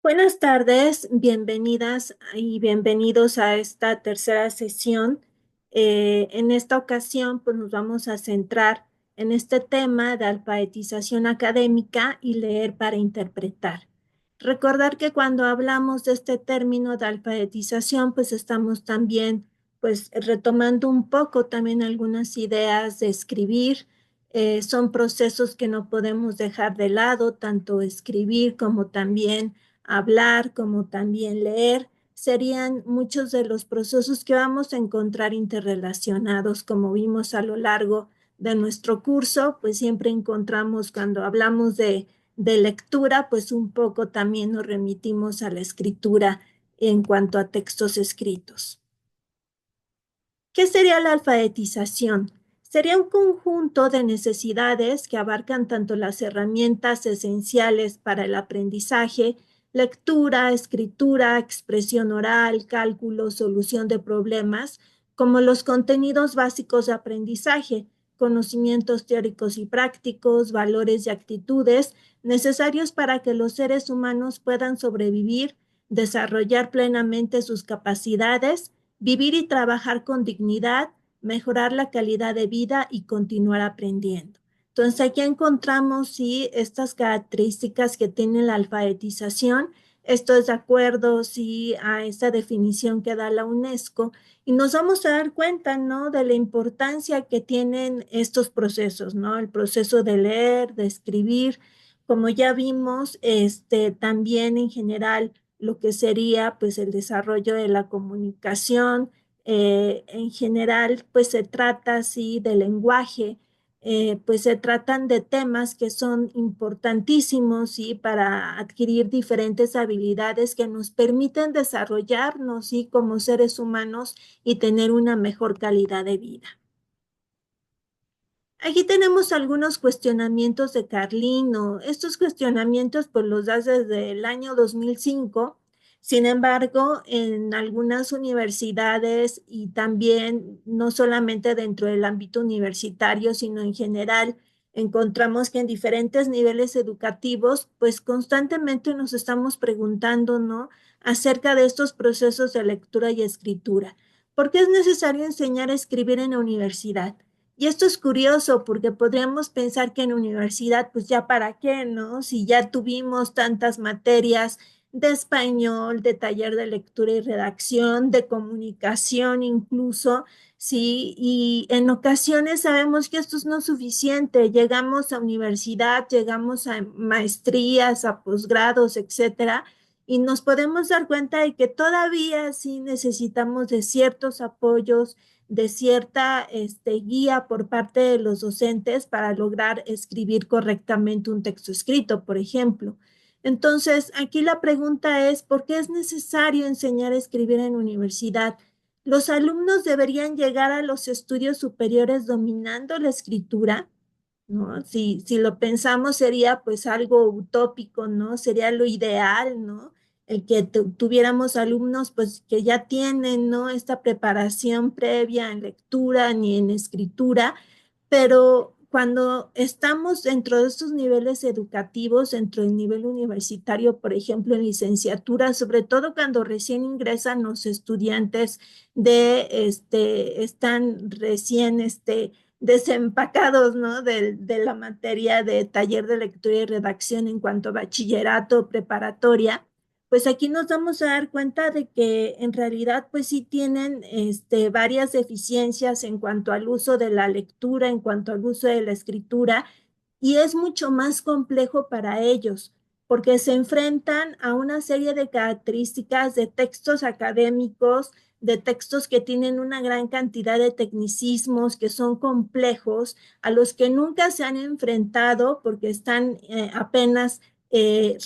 Buenas tardes, bienvenidas y bienvenidos a esta tercera sesión. En esta ocasión, pues nos vamos a centrar en este tema de alfabetización académica y leer para interpretar. Recordar que cuando hablamos de este término de alfabetización, pues estamos también pues retomando un poco también algunas ideas de escribir. Son procesos que no podemos dejar de lado, tanto escribir como también hablar, como también leer, serían muchos de los procesos que vamos a encontrar interrelacionados, como vimos a lo largo de nuestro curso, pues siempre encontramos cuando hablamos de lectura, pues un poco también nos remitimos a la escritura en cuanto a textos escritos. ¿Qué sería la alfabetización? Sería un conjunto de necesidades que abarcan tanto las herramientas esenciales para el aprendizaje, lectura, escritura, expresión oral, cálculo, solución de problemas, como los contenidos básicos de aprendizaje, conocimientos teóricos y prácticos, valores y actitudes necesarios para que los seres humanos puedan sobrevivir, desarrollar plenamente sus capacidades, vivir y trabajar con dignidad, mejorar la calidad de vida y continuar aprendiendo. Entonces aquí encontramos sí estas características que tiene la alfabetización. Esto es de acuerdo sí a esta definición que da la UNESCO y nos vamos a dar cuenta, ¿no? De la importancia que tienen estos procesos, ¿no? El proceso de leer, de escribir, como ya vimos, también en general lo que sería pues el desarrollo de la comunicación. En general, pues se trata así de lenguaje, pues se tratan de temas que son importantísimos, ¿sí? Para adquirir diferentes habilidades que nos permiten desarrollarnos, ¿sí? Como seres humanos y tener una mejor calidad de vida. Aquí tenemos algunos cuestionamientos de Carlino. Estos cuestionamientos pues los das desde el año 2005. Sin embargo, en algunas universidades y también no solamente dentro del ámbito universitario, sino en general, encontramos que en diferentes niveles educativos, pues constantemente nos estamos preguntando, ¿no? Acerca de estos procesos de lectura y escritura. ¿Por qué es necesario enseñar a escribir en la universidad? Y esto es curioso porque podríamos pensar que en universidad, pues ya para qué, ¿no? Si ya tuvimos tantas materias de español, de taller de lectura y redacción, de comunicación incluso, sí, y en ocasiones sabemos que esto no es suficiente. Llegamos a universidad, llegamos a maestrías, a posgrados, etcétera, y nos podemos dar cuenta de que todavía sí necesitamos de ciertos apoyos, de cierta guía por parte de los docentes para lograr escribir correctamente un texto escrito, por ejemplo. Entonces, aquí la pregunta es, ¿por qué es necesario enseñar a escribir en universidad? ¿Los alumnos deberían llegar a los estudios superiores dominando la escritura? ¿No? Si lo pensamos sería pues algo utópico, ¿no? Sería lo ideal, ¿no? El que tuviéramos alumnos pues que ya tienen, ¿no? Esta preparación previa en lectura ni en escritura, pero cuando estamos dentro de estos niveles educativos, dentro del nivel universitario, por ejemplo, en licenciatura, sobre todo cuando recién ingresan los estudiantes están recién, desempacados, ¿no? De la materia de taller de lectura y redacción en cuanto a bachillerato preparatoria, pues aquí nos vamos a dar cuenta de que en realidad pues sí tienen varias deficiencias en cuanto al uso de la lectura, en cuanto al uso de la escritura, y es mucho más complejo para ellos porque se enfrentan a una serie de características de textos académicos, de textos que tienen una gran cantidad de tecnicismos, que son complejos, a los que nunca se han enfrentado porque están apenas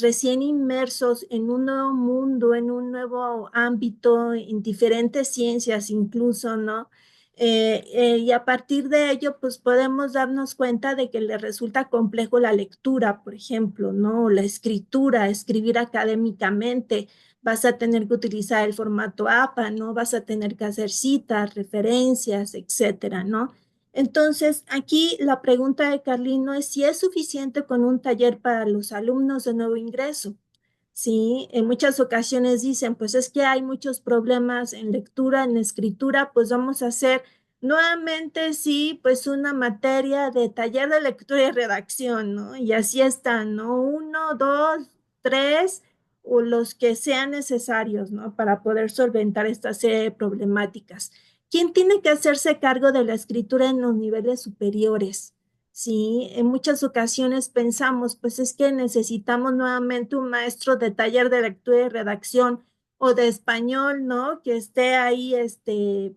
recién inmersos en un nuevo mundo, en un nuevo ámbito, en diferentes ciencias incluso, ¿no? Y a partir de ello, pues podemos darnos cuenta de que le resulta complejo la lectura, por ejemplo, ¿no? La escritura, escribir académicamente. Vas a tener que utilizar el formato APA, ¿no? Vas a tener que hacer citas, referencias, etcétera, ¿no? Entonces, aquí la pregunta de Carlino es si es suficiente con un taller para los alumnos de nuevo ingreso. Sí, en muchas ocasiones dicen, pues es que hay muchos problemas en lectura, en escritura, pues vamos a hacer nuevamente, sí, pues una materia de taller de lectura y redacción, ¿no? Y así están, ¿no? Uno, dos, tres, o los que sean necesarios, ¿no? Para poder solventar esta serie de problemáticas. ¿Quién tiene que hacerse cargo de la escritura en los niveles superiores? Sí, en muchas ocasiones pensamos, pues es que necesitamos nuevamente un maestro de taller de lectura y redacción o de español, ¿no? Que esté ahí,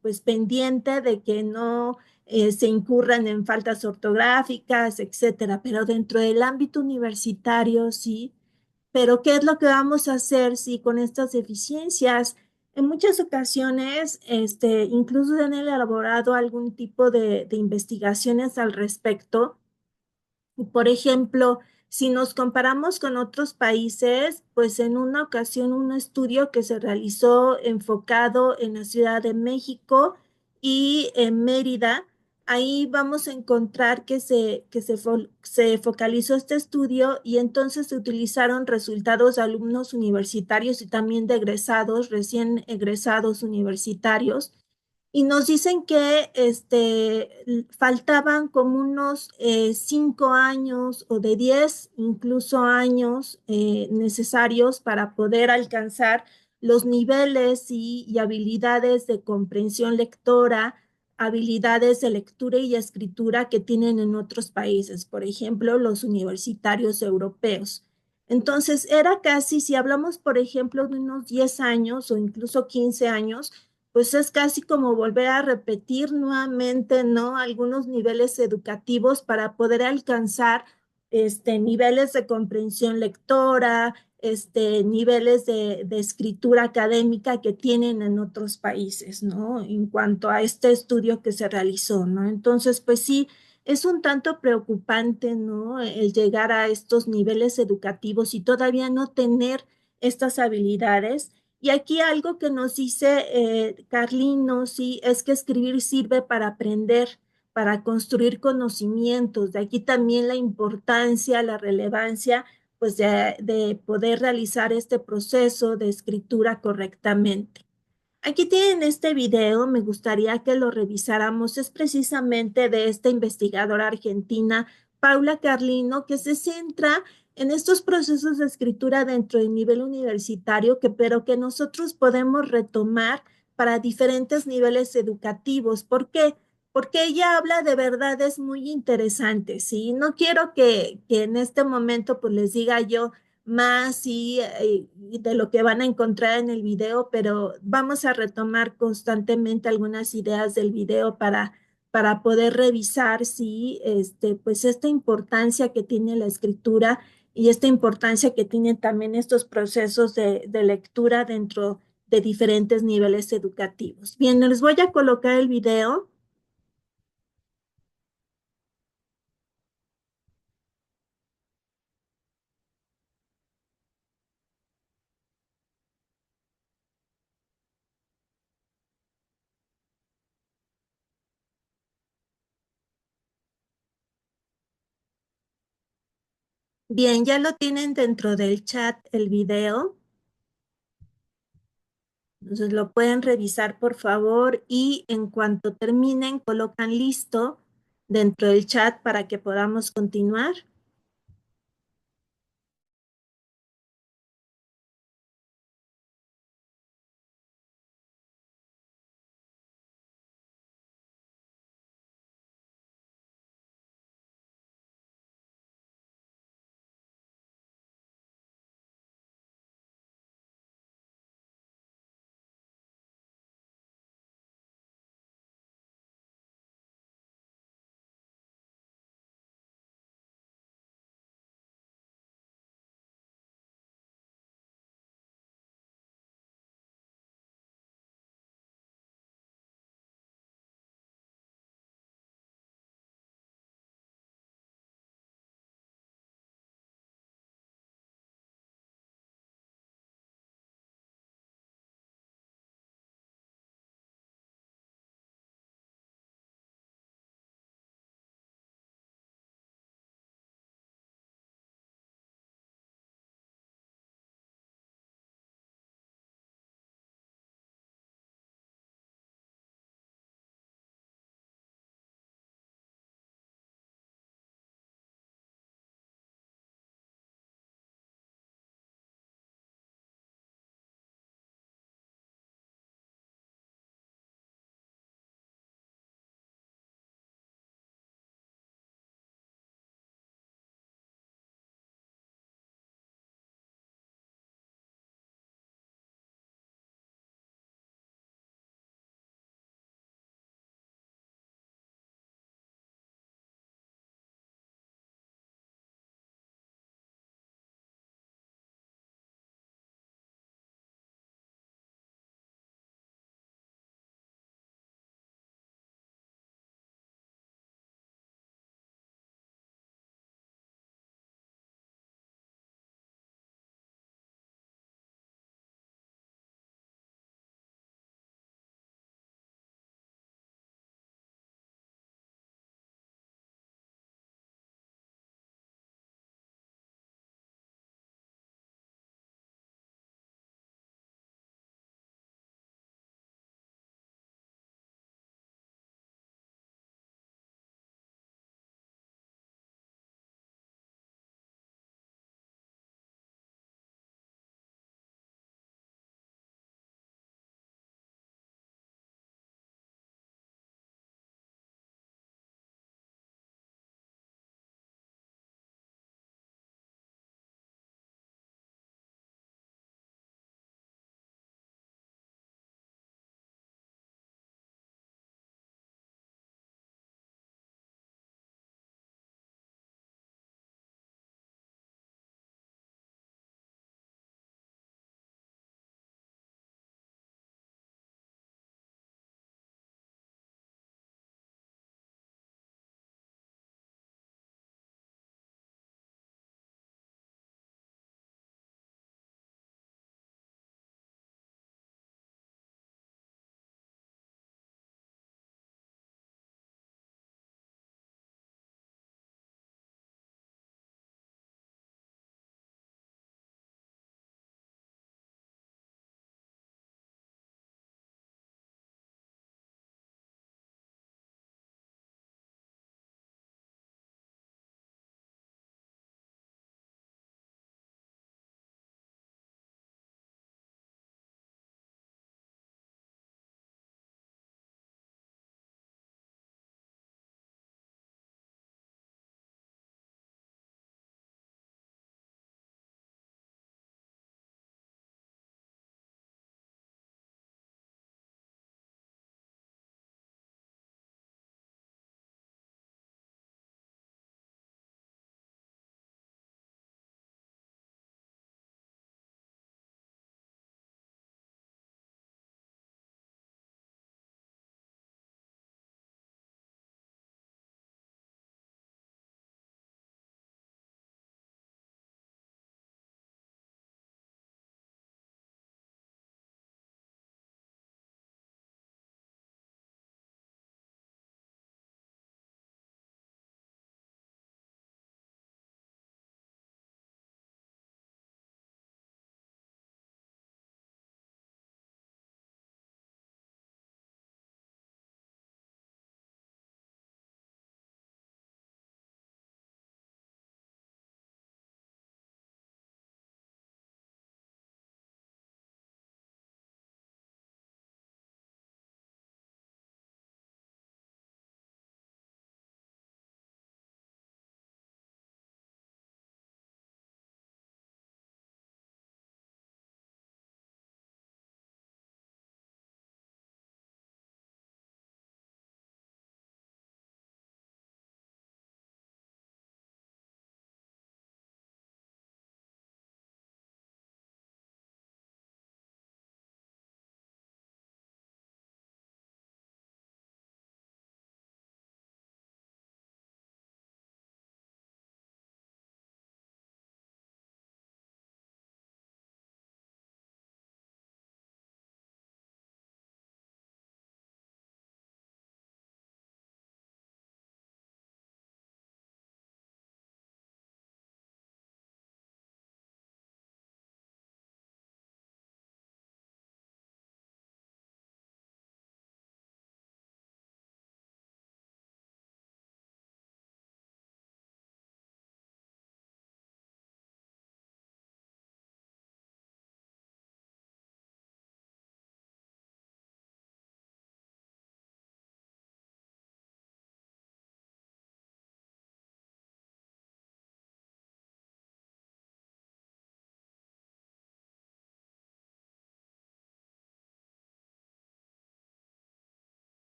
pues pendiente de que no se incurran en faltas ortográficas, etcétera. Pero dentro del ámbito universitario, sí. Pero ¿qué es lo que vamos a hacer, sí, con estas deficiencias? En muchas ocasiones, incluso han elaborado algún tipo de investigaciones al respecto. Por ejemplo, si nos comparamos con otros países, pues en una ocasión un estudio que se realizó enfocado en la Ciudad de México y en Mérida, ahí vamos a encontrar se focalizó este estudio y entonces se utilizaron resultados de alumnos universitarios y también de egresados, recién egresados universitarios y nos dicen que faltaban como unos 5 años o de 10 incluso años necesarios para poder alcanzar los niveles y habilidades de comprensión lectora, habilidades de lectura y escritura que tienen en otros países, por ejemplo, los universitarios europeos. Entonces, era casi, si hablamos, por ejemplo, de unos 10 años o incluso 15 años, pues es casi como volver a repetir nuevamente, ¿no? Algunos niveles educativos para poder alcanzar niveles de comprensión lectora, niveles de escritura académica que tienen en otros países, ¿no? En cuanto a este estudio que se realizó, ¿no? Entonces, pues sí, es un tanto preocupante, ¿no? El llegar a estos niveles educativos y todavía no tener estas habilidades y aquí algo que nos dice Carlino, sí, es que escribir sirve para aprender, para construir conocimientos. De aquí también la importancia, la relevancia, pues de poder realizar este proceso de escritura correctamente. Aquí tienen este video, me gustaría que lo revisáramos. Es precisamente de esta investigadora argentina, Paula Carlino, que se centra en estos procesos de escritura dentro del nivel universitario, pero que nosotros podemos retomar para diferentes niveles educativos. ¿Por qué? Porque ella habla de verdades muy interesantes, ¿sí? No quiero que en este momento pues les diga yo más y de lo que van a encontrar en el video, pero vamos a retomar constantemente algunas ideas del video para poder revisar si pues esta importancia que tiene la escritura y esta importancia que tienen también estos procesos de lectura dentro de diferentes niveles educativos. Bien, les voy a colocar el video. Bien, ya lo tienen dentro del chat el video. Entonces lo pueden revisar por favor y en cuanto terminen colocan listo dentro del chat para que podamos continuar.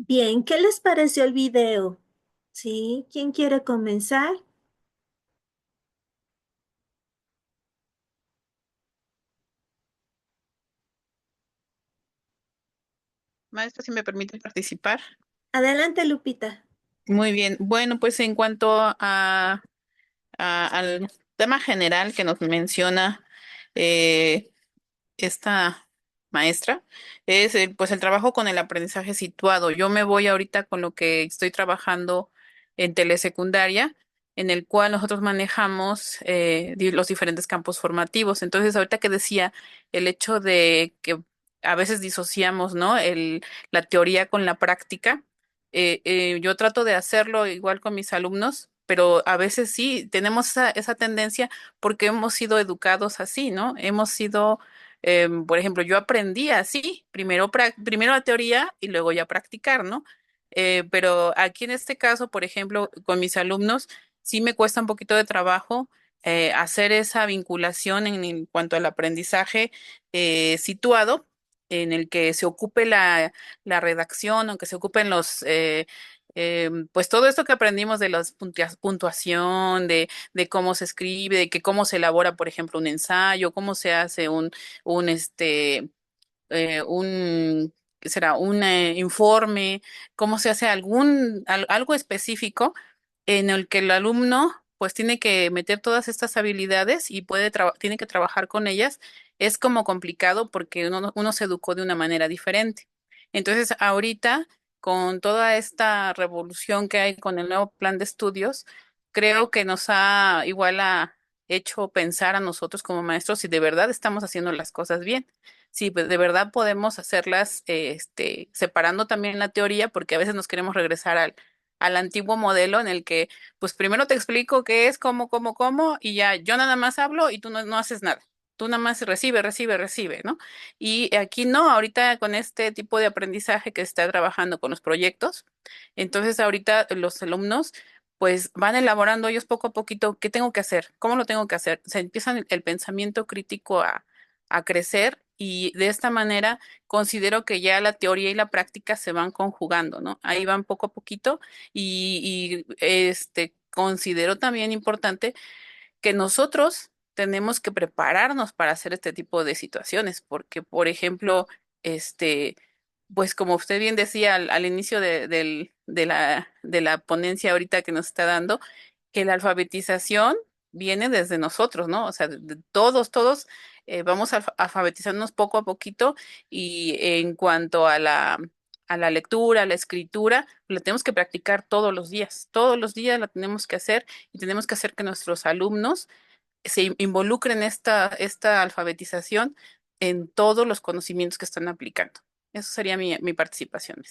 Bien, ¿qué les pareció el video? ¿Sí? ¿Quién quiere comenzar? Maestra, si me permite participar. Adelante, Lupita. Muy bien. Bueno, pues en cuanto al tema general que nos menciona eh, esta maestra, es pues el trabajo con el aprendizaje situado. Yo me voy ahorita con lo que estoy trabajando en telesecundaria, en el cual nosotros manejamos los diferentes campos formativos. Entonces, ahorita que decía el hecho de que a veces disociamos, ¿no? La teoría con la práctica. Yo trato de hacerlo igual con mis alumnos, pero a veces sí tenemos esa tendencia porque hemos sido educados así, ¿no? Hemos sido por ejemplo, yo aprendí así, primero la teoría y luego ya practicar, ¿no? Pero aquí en este caso, por ejemplo, con mis alumnos, sí me cuesta un poquito de trabajo hacer esa vinculación en cuanto al aprendizaje situado, en el que se ocupe la redacción, aunque se ocupen pues todo esto que aprendimos de la puntuación, de cómo se escribe, de que cómo se elabora, por ejemplo, un ensayo, cómo se hace un un, ¿qué será? Un informe, cómo se hace algo específico en el que el alumno pues tiene que meter todas estas habilidades y tiene que trabajar con ellas. Es como complicado porque uno se educó de una manera diferente. Entonces, ahorita, con toda esta revolución que hay con el nuevo plan de estudios, creo que nos ha hecho pensar a nosotros como maestros si de verdad estamos haciendo las cosas bien. Sí, pues de verdad podemos hacerlas, separando también la teoría, porque a veces nos queremos regresar al antiguo modelo en el que, pues primero te explico qué es, cómo, y ya yo nada más hablo y tú no haces nada. Tú nada más recibe, ¿no? Y aquí no, ahorita con este tipo de aprendizaje que se está trabajando con los proyectos, entonces ahorita los alumnos pues van elaborando ellos poco a poquito qué tengo que hacer, cómo lo tengo que hacer. Se empiezan el pensamiento crítico a crecer y de esta manera considero que ya la teoría y la práctica se van conjugando, ¿no? Ahí van poco a poquito y considero también importante que nosotros tenemos que prepararnos para hacer este tipo de situaciones, porque, por ejemplo, este, pues como usted bien decía al inicio de la ponencia ahorita que nos está dando, que la alfabetización viene desde nosotros, ¿no? O sea, de todos vamos alfabetizándonos poco a poquito y en cuanto a la lectura, a la escritura, la tenemos que practicar todos los días la tenemos que hacer y tenemos que hacer que nuestros alumnos se involucren esta alfabetización en todos los conocimientos que están aplicando. Eso sería mi participación.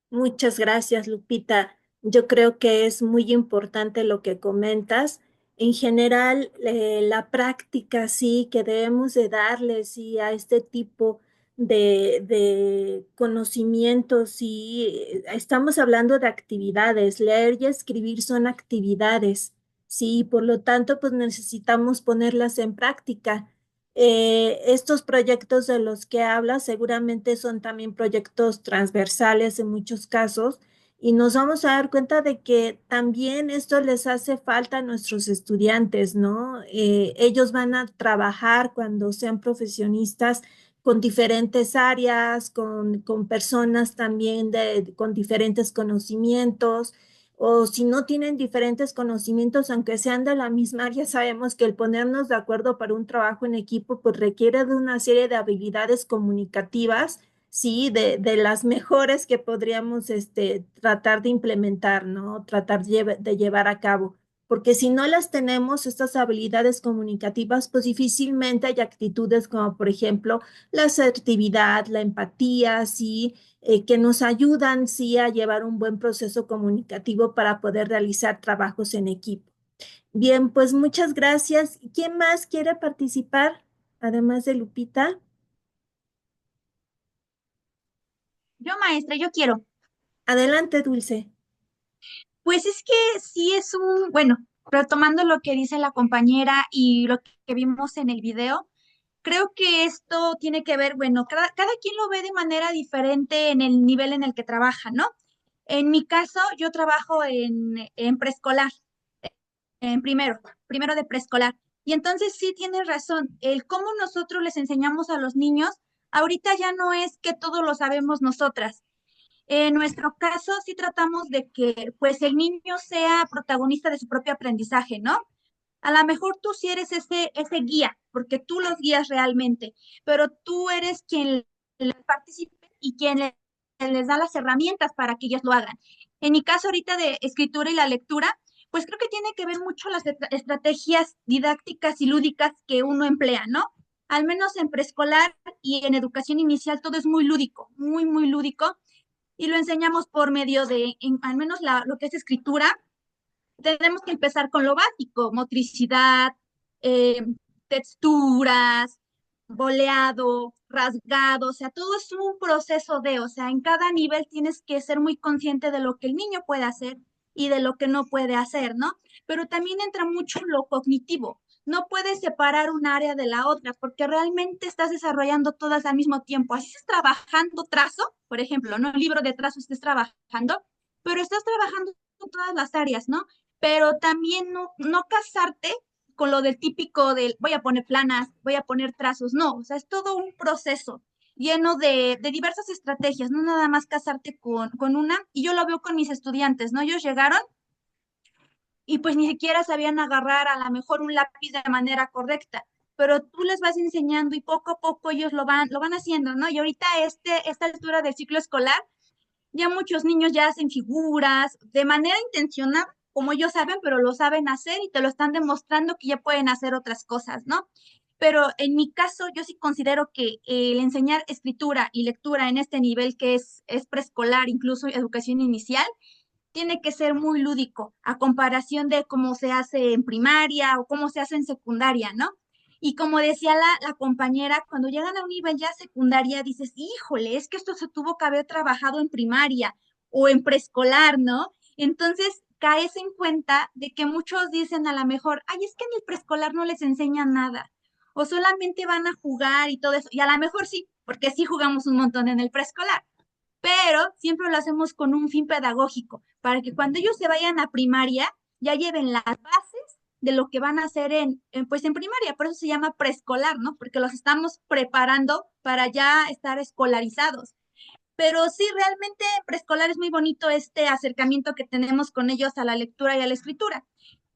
Muchas gracias, Lupita. Yo creo que es muy importante lo que comentas. En general, la práctica, sí, que debemos de darle, sí, a este tipo de conocimientos, sí. Estamos hablando de actividades. Leer y escribir son actividades, sí, por lo tanto, pues necesitamos ponerlas en práctica. Estos proyectos de los que habla seguramente son también proyectos transversales en muchos casos y nos vamos a dar cuenta de que también esto les hace falta a nuestros estudiantes, ¿no? Ellos van a trabajar cuando sean profesionistas con diferentes áreas, con personas también con diferentes conocimientos o si no tienen diferentes conocimientos, aunque sean de la misma área, sabemos que el ponernos de acuerdo para un trabajo en equipo, pues requiere de una serie de habilidades comunicativas, sí, de las mejores que podríamos tratar de implementar, ¿no? Tratar de llevar a cabo. Porque si no las tenemos, estas habilidades comunicativas, pues difícilmente hay actitudes como, por ejemplo, la asertividad, la empatía, sí, que nos ayudan, sí, a llevar un buen proceso comunicativo para poder realizar trabajos en equipo. Bien, pues muchas gracias. ¿Quién más quiere participar, además de Lupita? Yo, maestra, yo quiero. Adelante, Dulce. Pues es que sí es bueno, retomando lo que dice la compañera y lo que vimos en el video, Creo que esto tiene que ver, bueno, cada quien lo ve de manera diferente en el nivel en el que trabaja, ¿no? En mi caso, yo trabajo en preescolar, en primero de preescolar. Y entonces sí tienes razón, el cómo nosotros les enseñamos a los niños, ahorita ya no es que todo lo sabemos nosotras. En nuestro caso, sí tratamos de que pues el niño sea protagonista de su propio aprendizaje, ¿no? A lo mejor tú sí eres ese guía, porque tú los guías realmente, pero tú eres quien les participe y quien les da las herramientas para que ellos lo hagan. En mi caso ahorita de escritura y la lectura, pues creo que tiene que ver mucho las estrategias didácticas y lúdicas que uno emplea, ¿no? Al menos en preescolar y en educación inicial todo es muy lúdico, muy, muy lúdico, y lo enseñamos por medio de, al menos lo que es escritura, tenemos que empezar con lo básico, motricidad, eh, texturas, boleado, rasgado, o sea, todo es un proceso de, o sea, en cada nivel tienes que ser muy consciente de lo que el niño puede hacer y de lo que no puede hacer, ¿no? Pero también entra mucho lo cognitivo. No puedes separar un área de la otra porque realmente estás desarrollando todas al mismo tiempo. Así estás trabajando trazo, por ejemplo, ¿no? El libro de trazo estés trabajando, pero estás trabajando todas las áreas, ¿no? Pero también no casarte con lo del típico del voy a poner planas, voy a poner trazos, no, o sea, es todo un proceso lleno de diversas estrategias, no nada más casarte con una, y yo lo veo con mis estudiantes, ¿no? Ellos llegaron y pues ni siquiera sabían agarrar a lo mejor un lápiz de manera correcta, pero tú les vas enseñando y poco a poco ellos lo van haciendo, ¿no? Y ahorita esta altura del ciclo escolar, ya muchos niños ya hacen figuras de manera intencional, como ellos saben, pero lo saben hacer y te lo están demostrando que ya pueden hacer otras cosas, ¿no? Pero en mi caso, yo sí considero que el enseñar escritura y lectura en este nivel que es preescolar, incluso educación inicial, tiene que ser muy lúdico, a comparación de cómo se hace en primaria o cómo se hace en secundaria, ¿no? Y como decía la compañera, cuando llegan a un nivel ya secundaria, dices, híjole, es que esto se tuvo que haber trabajado en primaria o en preescolar, ¿no? Entonces caes en cuenta de que muchos dicen a lo mejor, ay, es que en el preescolar no les enseñan nada, o solamente van a jugar y todo eso, y a lo mejor sí, porque sí jugamos un montón en el preescolar, pero siempre lo hacemos con un fin pedagógico, para que cuando ellos se vayan a primaria ya lleven las bases de lo que van a hacer pues en primaria, por eso se llama preescolar, ¿no? Porque los estamos preparando para ya estar escolarizados. Pero sí, realmente en preescolar es muy bonito este acercamiento que tenemos con ellos a la lectura y a la escritura.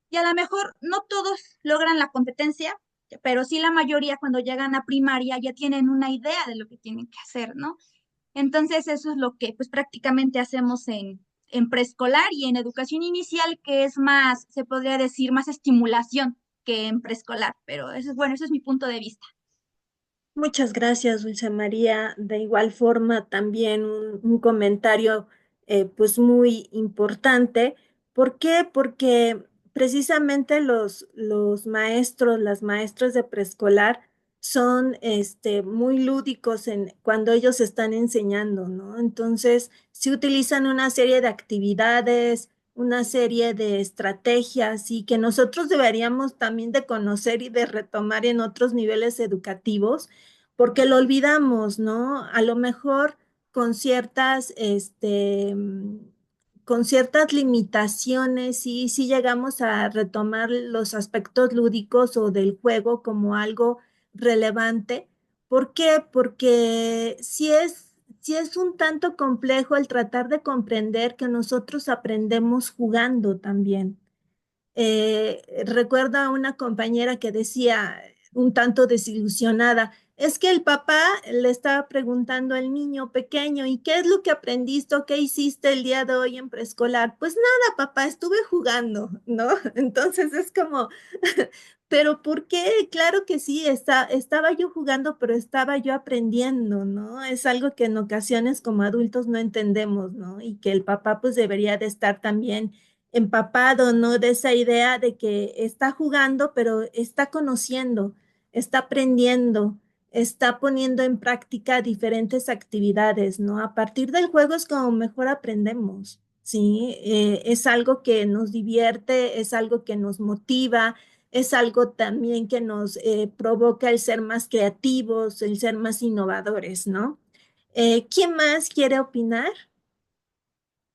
Y a lo mejor no todos logran la competencia, pero sí la mayoría cuando llegan a primaria ya tienen una idea de lo que tienen que hacer, ¿no? Entonces, eso es lo que pues prácticamente hacemos en preescolar y en educación inicial, que es más, se podría decir, más estimulación que en preescolar, pero eso es bueno, ese es mi punto de vista. Muchas gracias, Dulce María. De igual forma, también un comentario pues muy importante. ¿Por qué? Porque precisamente los maestros, las maestras de preescolar son muy lúdicos cuando ellos están enseñando, ¿no? Entonces, se utilizan una serie de actividades, una serie de estrategias y que nosotros deberíamos también de conocer y de retomar en otros niveles educativos porque lo olvidamos, ¿no? A lo mejor con con ciertas limitaciones, sí, sí llegamos a retomar los aspectos lúdicos o del juego como algo relevante. ¿Por qué? Porque sí es un tanto complejo el tratar de comprender que nosotros aprendemos jugando también. Recuerdo a una compañera que decía, un tanto desilusionada, es que el papá le estaba preguntando al niño pequeño, ¿y qué es lo que aprendiste o qué hiciste el día de hoy en preescolar? Pues nada, papá, estuve jugando, ¿no? Entonces es como, pero ¿por qué? Claro que sí, estaba yo jugando, pero estaba yo aprendiendo, ¿no? Es algo que en ocasiones como adultos no entendemos, ¿no? Y que el papá pues debería de estar también empapado, ¿no? De esa idea de que está jugando, pero está conociendo, está aprendiendo, está poniendo en práctica diferentes actividades, ¿no? A partir del juego es como mejor aprendemos, ¿sí? Es algo que nos divierte, es algo que nos motiva, es algo también que nos provoca el ser más creativos, el ser más innovadores, ¿no? ¿Quién más quiere opinar?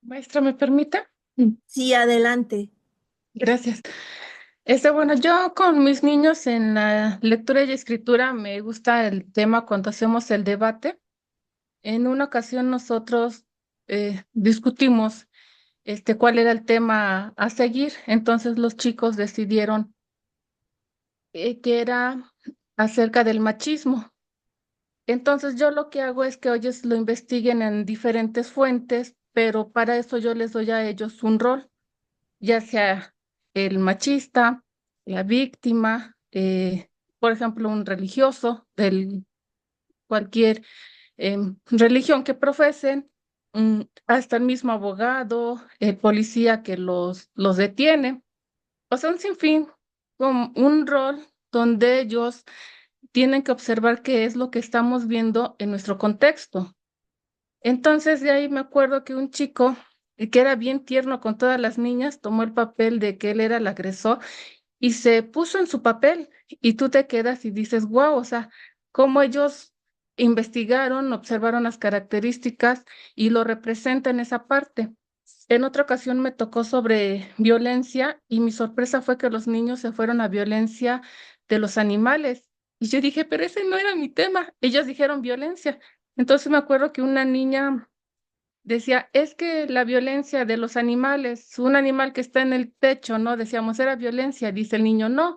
Maestra, ¿me permite? Sí, adelante. Gracias. Bueno, yo con mis niños en la lectura y escritura me gusta el tema cuando hacemos el debate. En una ocasión nosotros discutimos cuál era el tema a seguir. Entonces los chicos decidieron que era acerca del machismo. Entonces yo lo que hago es que ellos lo investiguen en diferentes fuentes, pero para eso yo les doy a ellos un rol, ya sea el machista, la víctima, por ejemplo, un religioso de cualquier religión que profesen, hasta el mismo abogado, el policía que los detiene. O sea, un sinfín, con un rol donde ellos tienen que observar qué es lo que estamos viendo en nuestro contexto. Entonces, de ahí me acuerdo que un chico que era bien tierno con todas las niñas, tomó el papel de que él era el agresor y se puso en su papel. Y tú te quedas y dices, wow, o sea, cómo ellos investigaron, observaron las características y lo representan esa parte. En otra ocasión me tocó sobre violencia y mi sorpresa fue que los niños se fueron a violencia de los animales. Y yo dije, pero ese no era mi tema. Ellos dijeron violencia. Entonces me acuerdo que una niña decía, es que la violencia de los animales, un animal que está en el techo, ¿no? Decíamos, era violencia. Dice el niño, no,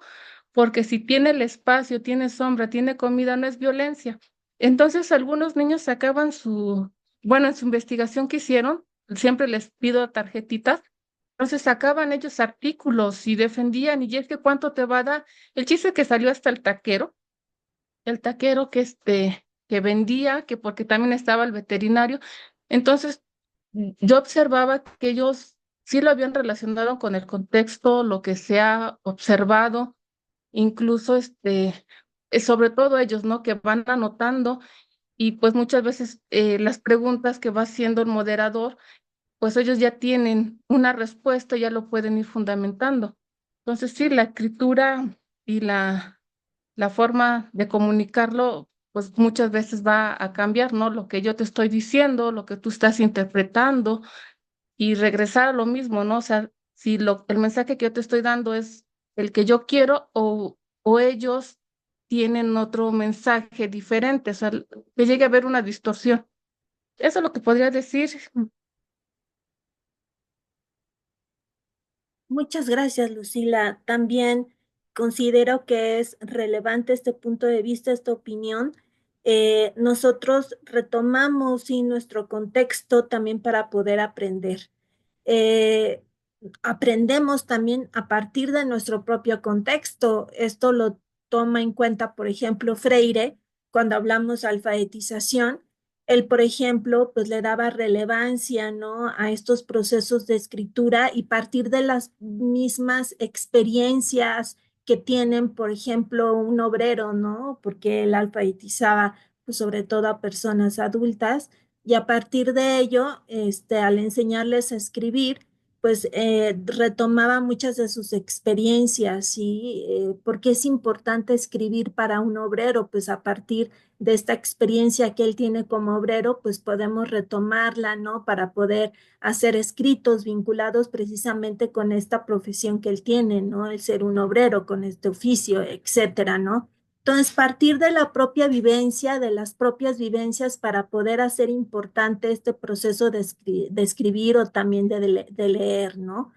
porque si tiene el espacio, tiene sombra, tiene comida, no es violencia. Entonces algunos niños sacaban bueno, en su investigación que hicieron, siempre les pido tarjetitas, entonces sacaban ellos artículos y defendían, y es que cuánto te va a dar. El chiste que salió hasta el taquero que vendía, que porque también estaba el veterinario. Entonces, yo observaba que ellos sí lo habían relacionado con el contexto, lo que se ha observado, incluso sobre todo ellos, ¿no? Que van anotando y pues muchas veces las preguntas que va haciendo el moderador, pues ellos ya tienen una respuesta, ya lo pueden ir fundamentando. Entonces, sí, la escritura y la forma de comunicarlo, pues muchas veces va a cambiar, ¿no? Lo que yo te estoy diciendo, lo que tú estás interpretando y regresar a lo mismo, ¿no? O sea, si el mensaje que yo te estoy dando es el que yo quiero o ellos tienen otro mensaje diferente, o sea, que llegue a haber una distorsión. Eso es lo que podría decir. Muchas gracias, Lucila. También considero que es relevante este punto de vista, esta opinión. Nosotros retomamos sí, nuestro contexto también para poder aprender. Eh, Aprendemos también a partir de nuestro propio contexto. Esto lo toma en cuenta, por ejemplo, Freire, cuando hablamos de alfabetización. Él, por ejemplo, pues le daba relevancia, ¿no? A estos procesos de escritura y partir de las mismas experiencias que tienen, por ejemplo, un obrero, ¿no? Porque él alfabetizaba, pues, sobre todo a personas adultas y a partir de ello, al enseñarles a escribir, pues retomaba muchas de sus experiencias, ¿sí? ¿Por qué es importante escribir para un obrero? Pues a partir de esta experiencia que él tiene como obrero, pues podemos retomarla, ¿no? Para poder hacer escritos vinculados precisamente con esta profesión que él tiene, ¿no? El ser un obrero con este oficio, etcétera, ¿no? Entonces, partir de la propia vivencia, de las propias vivencias para poder hacer importante este proceso de escribir o también de leer, ¿no?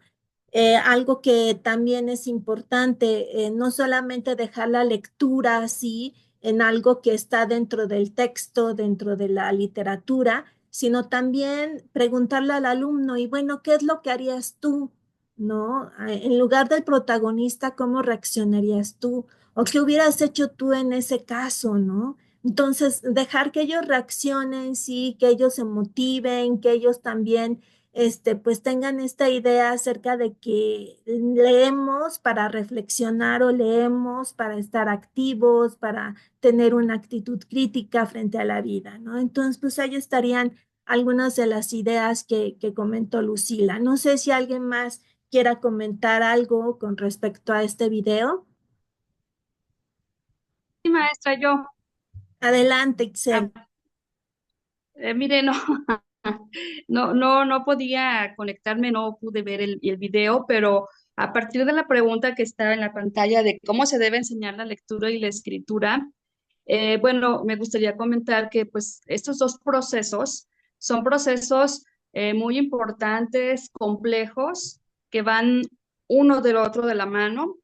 Algo que también es importante, no solamente dejar la lectura así en algo que está dentro del texto, dentro de la literatura, sino también preguntarle al alumno, y bueno, ¿qué es lo que harías tú? ¿No? En lugar del protagonista, ¿cómo reaccionarías tú? ¿O qué hubieras hecho tú en ese caso? ¿No? Entonces, dejar que ellos reaccionen, sí, que ellos se motiven, que ellos también pues tengan esta idea acerca de que leemos para reflexionar o leemos para estar activos, para tener una actitud crítica frente a la vida, ¿no? Entonces, pues ahí estarían algunas de las ideas que comentó Lucila. No sé si alguien más quiera comentar algo con respecto a este video. maestra, yo. Adelante, Ah, Excel. mire, no, no podía conectarme, no pude ver el video, pero a partir de la pregunta que estaba en la pantalla de cómo se debe enseñar la lectura y la escritura, bueno, me gustaría comentar que pues estos dos procesos son procesos muy importantes, complejos, que van uno del otro de la mano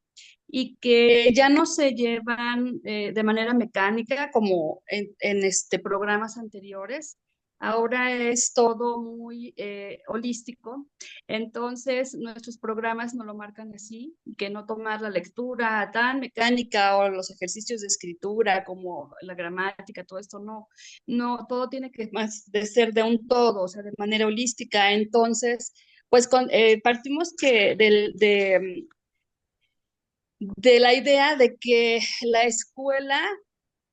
y que ya no se llevan de manera mecánica como en programas anteriores. Ahora es todo muy holístico. Entonces, nuestros programas nos lo marcan así, que no tomar la lectura tan mecánica o los ejercicios de escritura como la gramática, todo esto, no, todo tiene que más de ser de un todo, o sea, de manera holística. Entonces, pues partimos de la idea de que la escuela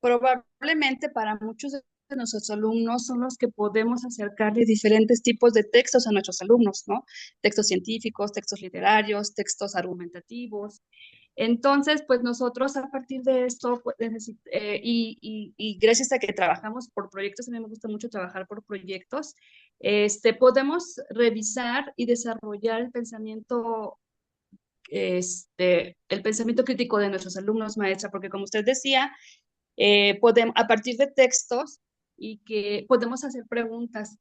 probablemente para muchos de nuestros alumnos son los que podemos acercarle diferentes tipos de textos a nuestros alumnos, ¿no? Textos científicos, textos literarios, textos argumentativos. Entonces, pues nosotros a partir de esto, pues, y gracias a que trabajamos por proyectos, a mí me gusta mucho trabajar por proyectos, podemos revisar y desarrollar el pensamiento crítico de nuestros alumnos, maestra, porque como usted decía, podemos, a partir de textos y que podemos hacer preguntas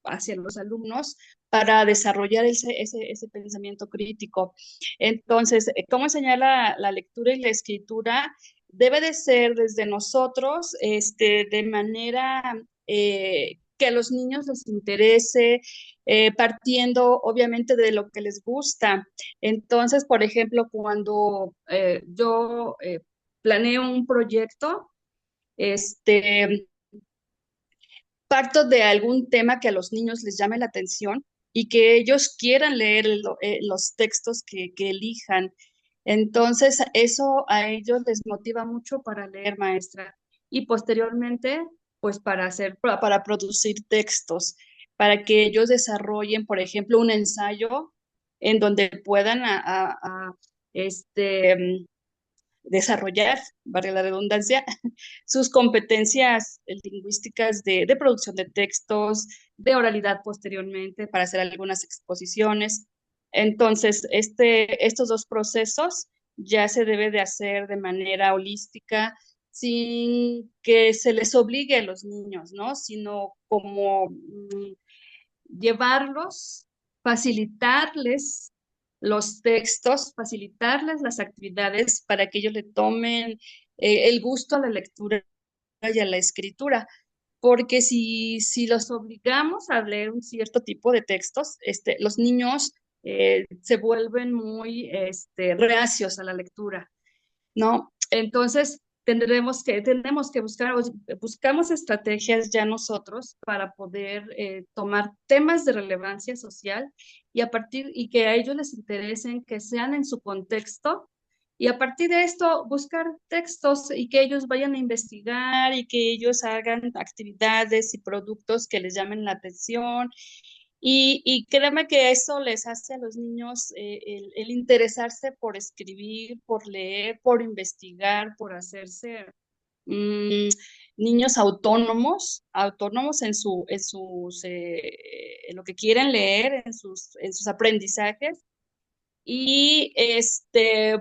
hacia los alumnos para desarrollar ese pensamiento crítico. Entonces, ¿cómo enseñar la lectura y la escritura? Debe de ser desde nosotros, de manera que a los niños les interese, partiendo obviamente de lo que les gusta. Entonces, por ejemplo, cuando yo planeo un proyecto, este, parto de algún tema que a los niños les llame la atención y que ellos quieran leer los textos que elijan. Entonces, eso a ellos les motiva mucho para leer, maestra. Y posteriormente, pues para producir textos, para que ellos desarrollen, por ejemplo, un ensayo en donde puedan este, desarrollar, valga la redundancia, sus competencias lingüísticas de producción de textos, de oralidad posteriormente para hacer algunas exposiciones. Entonces, estos dos procesos ya se debe de hacer de manera holística, sin que se les obligue a los niños, ¿no? Sino como llevarlos, facilitarles los textos, facilitarles las actividades para que ellos le tomen el gusto a la lectura y a la escritura. Porque si los obligamos a leer un cierto tipo de textos, los niños se vuelven muy reacios a la lectura, ¿no? Entonces, tenemos que buscamos estrategias ya nosotros para poder tomar temas de relevancia social y que a ellos les interesen, que sean en su contexto, y a partir de esto buscar textos y que ellos vayan a investigar y que ellos hagan actividades y productos que les llamen la atención y créeme que eso les hace a los niños el interesarse por escribir, por leer, por investigar, por hacerse mm, niños autónomos en lo que quieren leer, en sus aprendizajes. Y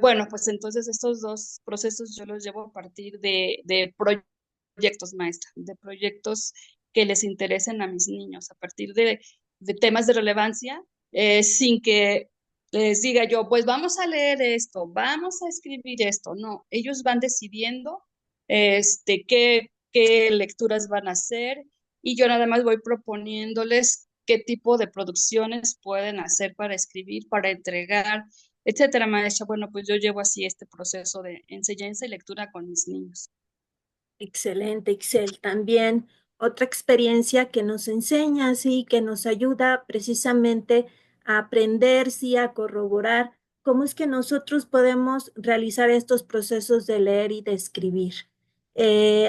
bueno, pues entonces estos dos procesos yo los llevo a partir de proyectos, maestra, de proyectos que les interesen a mis niños, a partir de temas de relevancia, sin que les diga yo, pues vamos a leer esto, vamos a escribir esto. No, ellos van decidiendo qué lecturas van a hacer y yo nada más voy proponiéndoles qué tipo de producciones pueden hacer para escribir, para entregar, etcétera, maestra. Bueno, pues yo llevo así este proceso de enseñanza y lectura con mis niños. Excelente, Excel. También otra experiencia que nos enseña, sí, que nos ayuda precisamente a aprender, sí, a corroborar cómo es que nosotros podemos realizar estos procesos de leer y de escribir.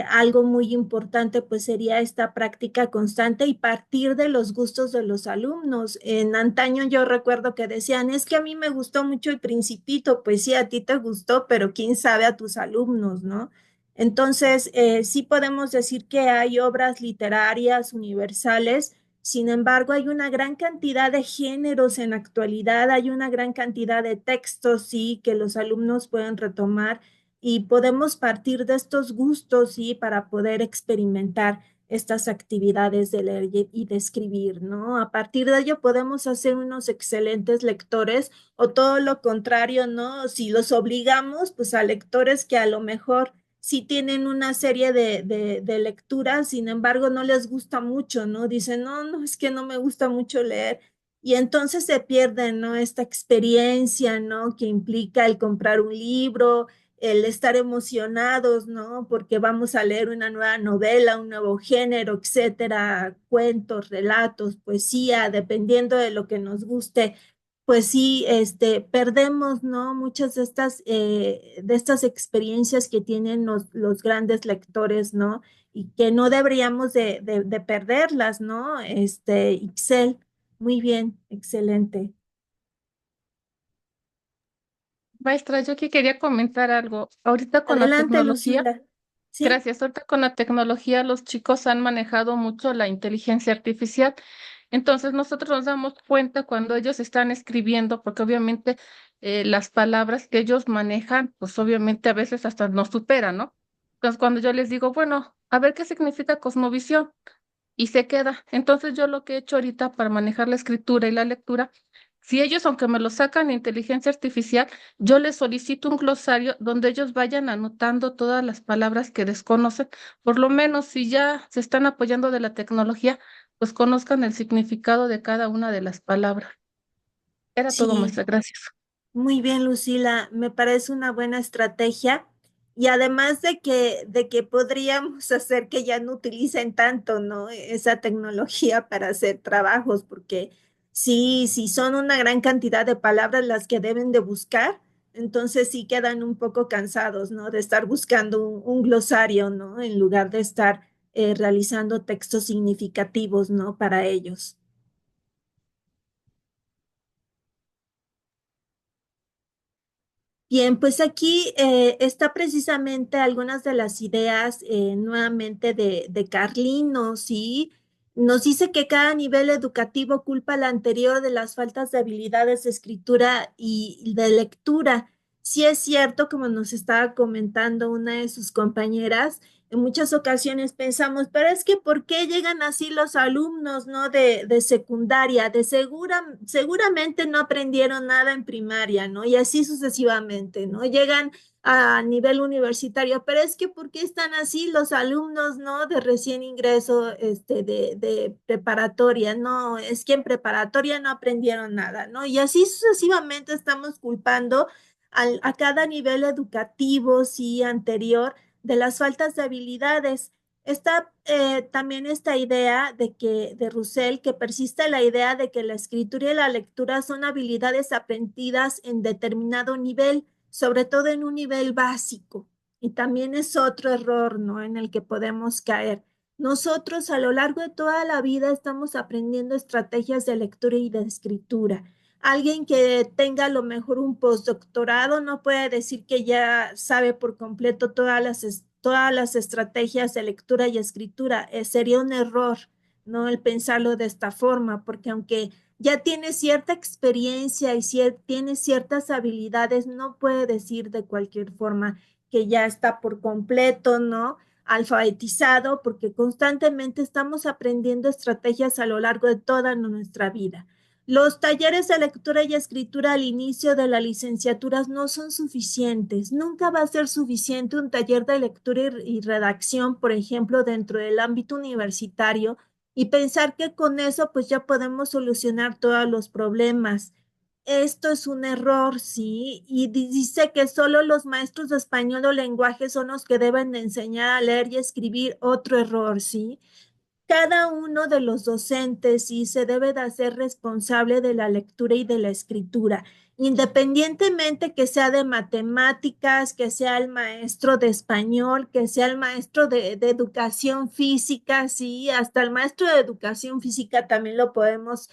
Algo muy importante pues sería esta práctica constante y partir de los gustos de los alumnos. En antaño yo recuerdo que decían, es que a mí me gustó mucho El Principito, pues sí, a ti te gustó, pero quién sabe a tus alumnos, ¿no? Entonces, sí podemos decir que hay obras literarias universales. Sin embargo, hay una gran cantidad de géneros en la actualidad, hay una gran cantidad de textos, sí, que los alumnos pueden retomar y podemos partir de estos gustos, sí, para poder experimentar estas actividades de leer y de escribir, ¿no? A partir de ello podemos hacer unos excelentes lectores o todo lo contrario, ¿no? Si los obligamos, pues a lectores que a lo mejor sí tienen una serie de lecturas, sin embargo no les gusta mucho, ¿no? Dicen, no, no, es que no me gusta mucho leer. Y entonces se pierde, ¿no? Esta experiencia, ¿no? Que implica el comprar un libro, el estar emocionados, ¿no? Porque vamos a leer una nueva novela, un nuevo género, etcétera, cuentos, relatos, poesía, dependiendo de lo que nos guste, pues sí, perdemos, ¿no? Muchas de estas experiencias que tienen los grandes lectores, ¿no? Y que no deberíamos de perderlas, ¿no? Ixel, muy bien, excelente. Maestra, yo que quería comentar algo. Ahorita con la Adelante, tecnología, Lucila. ¿Sí? gracias, ahorita con la tecnología los chicos han manejado mucho la inteligencia artificial. Entonces nosotros nos damos cuenta cuando ellos están escribiendo, porque obviamente las palabras que ellos manejan, pues obviamente a veces hasta nos superan, ¿no? Entonces cuando yo les digo, bueno, a ver qué significa cosmovisión, y se queda. Entonces yo lo que he hecho ahorita para manejar la escritura y la lectura, si ellos, aunque me lo sacan de inteligencia artificial, yo les solicito un glosario donde ellos vayan anotando todas las palabras que desconocen, por lo menos si ya se están apoyando de la tecnología, pues conozcan el significado de cada una de las palabras. Era todo, Sí. muestra, gracias. Muy bien, Lucila, me parece una buena estrategia y además de que podríamos hacer que ya no utilicen tanto, ¿no? Esa tecnología para hacer trabajos, porque sí, sí son una gran cantidad de palabras las que deben de buscar, entonces sí quedan un poco cansados, ¿no? De estar buscando un glosario, ¿no? En lugar de estar realizando textos significativos, ¿no? Para ellos. Bien, pues aquí está precisamente algunas de las ideas nuevamente de Carlino, ¿sí? Nos dice que cada nivel educativo culpa al anterior de las faltas de habilidades de escritura y de lectura. Sí es cierto, como nos estaba comentando una de sus compañeras, en muchas ocasiones pensamos, pero es que ¿por qué llegan así los alumnos, ¿no? De secundaria? Seguramente no aprendieron nada en primaria, ¿no? Y así sucesivamente, ¿no? Llegan a nivel universitario, pero es que ¿por qué están así los alumnos, ¿no? De recién ingreso, de preparatoria, no, es que en preparatoria no aprendieron nada, ¿no? Y así sucesivamente estamos culpando a cada nivel educativo, sí, anterior de las faltas de habilidades. Está también esta idea de Russell, que persiste la idea de que la escritura y la lectura son habilidades aprendidas en determinado nivel, sobre todo en un nivel básico. Y también es otro error, ¿no? En el que podemos caer. Nosotros a lo largo de toda la vida estamos aprendiendo estrategias de lectura y de escritura. Alguien que tenga a lo mejor un postdoctorado no puede decir que ya sabe por completo todas las estrategias de lectura y escritura. Sería un error, ¿no? El pensarlo de esta forma, porque aunque ya tiene cierta experiencia y tiene ciertas habilidades, no puede decir de cualquier forma que ya está por completo, ¿no? Alfabetizado, porque constantemente estamos aprendiendo estrategias a lo largo de toda nuestra vida. Los talleres de lectura y escritura al inicio de las licenciaturas no son suficientes. Nunca va a ser suficiente un taller de lectura y redacción, por ejemplo, dentro del ámbito universitario y pensar que con eso pues ya podemos solucionar todos los problemas. Esto es un error, sí, y dice que solo los maestros de español o lenguaje son los que deben de enseñar a leer y escribir. Otro error, sí. Cada uno de los docentes sí se debe de hacer responsable de la lectura y de la escritura, independientemente que sea de matemáticas, que sea el maestro de español, que sea el maestro de educación física, sí, hasta el maestro de educación física también lo podemos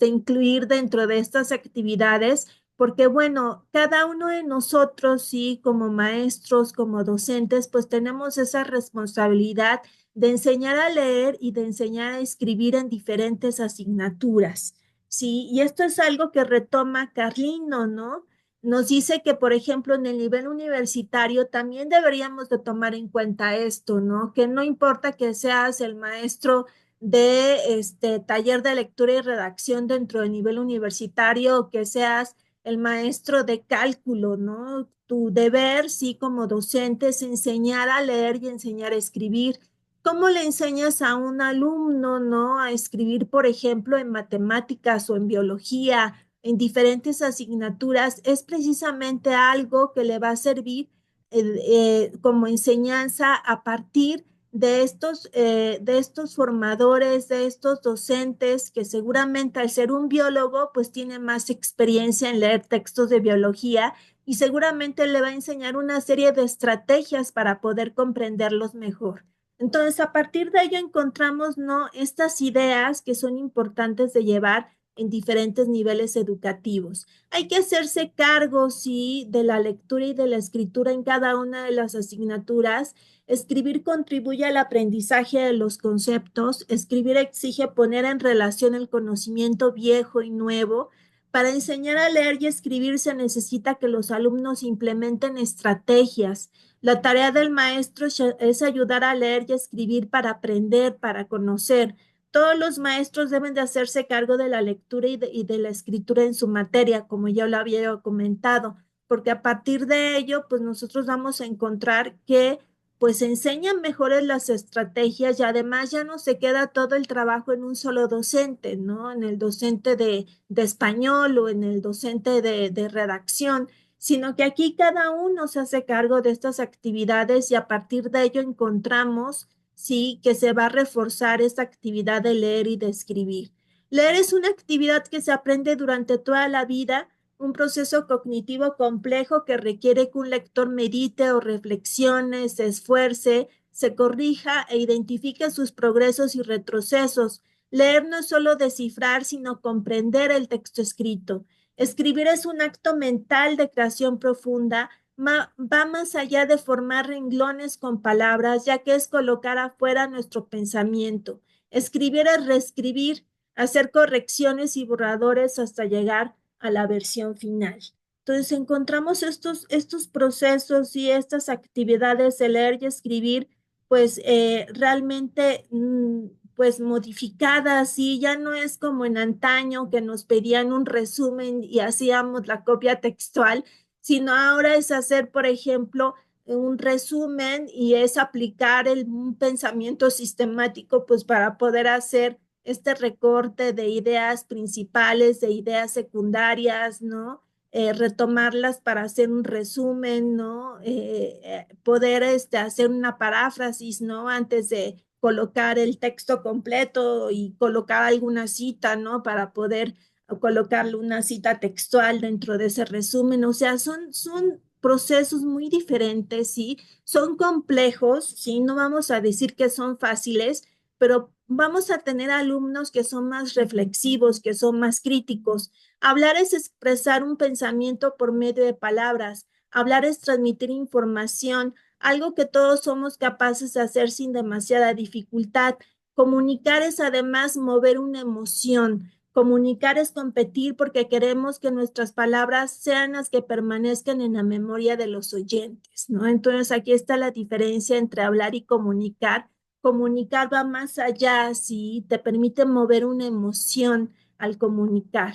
incluir dentro de estas actividades, porque bueno, cada uno de nosotros, sí, como maestros, como docentes, pues tenemos esa responsabilidad de enseñar a leer y de enseñar a escribir en diferentes asignaturas, sí, y esto es algo que retoma Carlino, ¿no? Nos dice que, por ejemplo, en el nivel universitario también deberíamos de tomar en cuenta esto, ¿no? Que no importa que seas el maestro de este taller de lectura y redacción dentro del nivel universitario o que seas el maestro de cálculo, ¿no? Tu deber, sí, como docente es enseñar a leer y enseñar a escribir. ¿Cómo le enseñas a un alumno, ¿no? A escribir, por ejemplo, en matemáticas o en biología, en diferentes asignaturas? Es precisamente algo que le va a servir como enseñanza a partir de estos formadores, de estos docentes que seguramente al ser un biólogo, pues tiene más experiencia en leer textos de biología y seguramente le va a enseñar una serie de estrategias para poder comprenderlos mejor. Entonces, a partir de ello encontramos, ¿no? Estas ideas que son importantes de llevar en diferentes niveles educativos. Hay que hacerse cargo, sí, de la lectura y de la escritura en cada una de las asignaturas. Escribir contribuye al aprendizaje de los conceptos. Escribir exige poner en relación el conocimiento viejo y nuevo. Para enseñar a leer y escribir se necesita que los alumnos implementen estrategias. La tarea del maestro es ayudar a leer y escribir para aprender, para conocer. Todos los maestros deben de hacerse cargo de la lectura y de la escritura en su materia, como ya lo había comentado, porque a partir de ello, pues nosotros vamos a encontrar que pues enseñan mejores las estrategias y además ya no se queda todo el trabajo en un solo docente, ¿no? En el docente de español o en el docente de redacción, sino que aquí cada uno se hace cargo de estas actividades y a partir de ello encontramos, sí, que se va a reforzar esta actividad de leer y de escribir. Leer es una actividad que se aprende durante toda la vida, un proceso cognitivo complejo que requiere que un lector medite o reflexione, se esfuerce, se corrija e identifique sus progresos y retrocesos. Leer no es solo descifrar, sino comprender el texto escrito. Escribir es un acto mental de creación profunda, va más allá de formar renglones con palabras, ya que es colocar afuera nuestro pensamiento. Escribir es reescribir, hacer correcciones y borradores hasta llegar a la versión final. Entonces encontramos estos procesos y estas actividades de leer y escribir, pues realmente pues modificadas, y ya no es como en antaño que nos pedían un resumen y hacíamos la copia textual, sino ahora es hacer, por ejemplo, un resumen y es aplicar un pensamiento sistemático, pues para poder hacer este recorte de ideas principales, de ideas secundarias, ¿no? Retomarlas para hacer un resumen, ¿no? Poder hacer una paráfrasis, ¿no? Antes de colocar el texto completo y colocar alguna cita, ¿no? Para poder colocarle una cita textual dentro de ese resumen. O sea, son procesos muy diferentes, ¿sí? Son complejos, ¿sí? No vamos a decir que son fáciles, pero vamos a tener alumnos que son más reflexivos, que son más críticos. Hablar es expresar un pensamiento por medio de palabras. Hablar es transmitir información, algo que todos somos capaces de hacer sin demasiada dificultad. Comunicar es además mover una emoción. Comunicar es competir porque queremos que nuestras palabras sean las que permanezcan en la memoria de los oyentes, ¿no? Entonces aquí está la diferencia entre hablar y comunicar. Comunicar va más allá, sí, te permite mover una emoción al comunicar.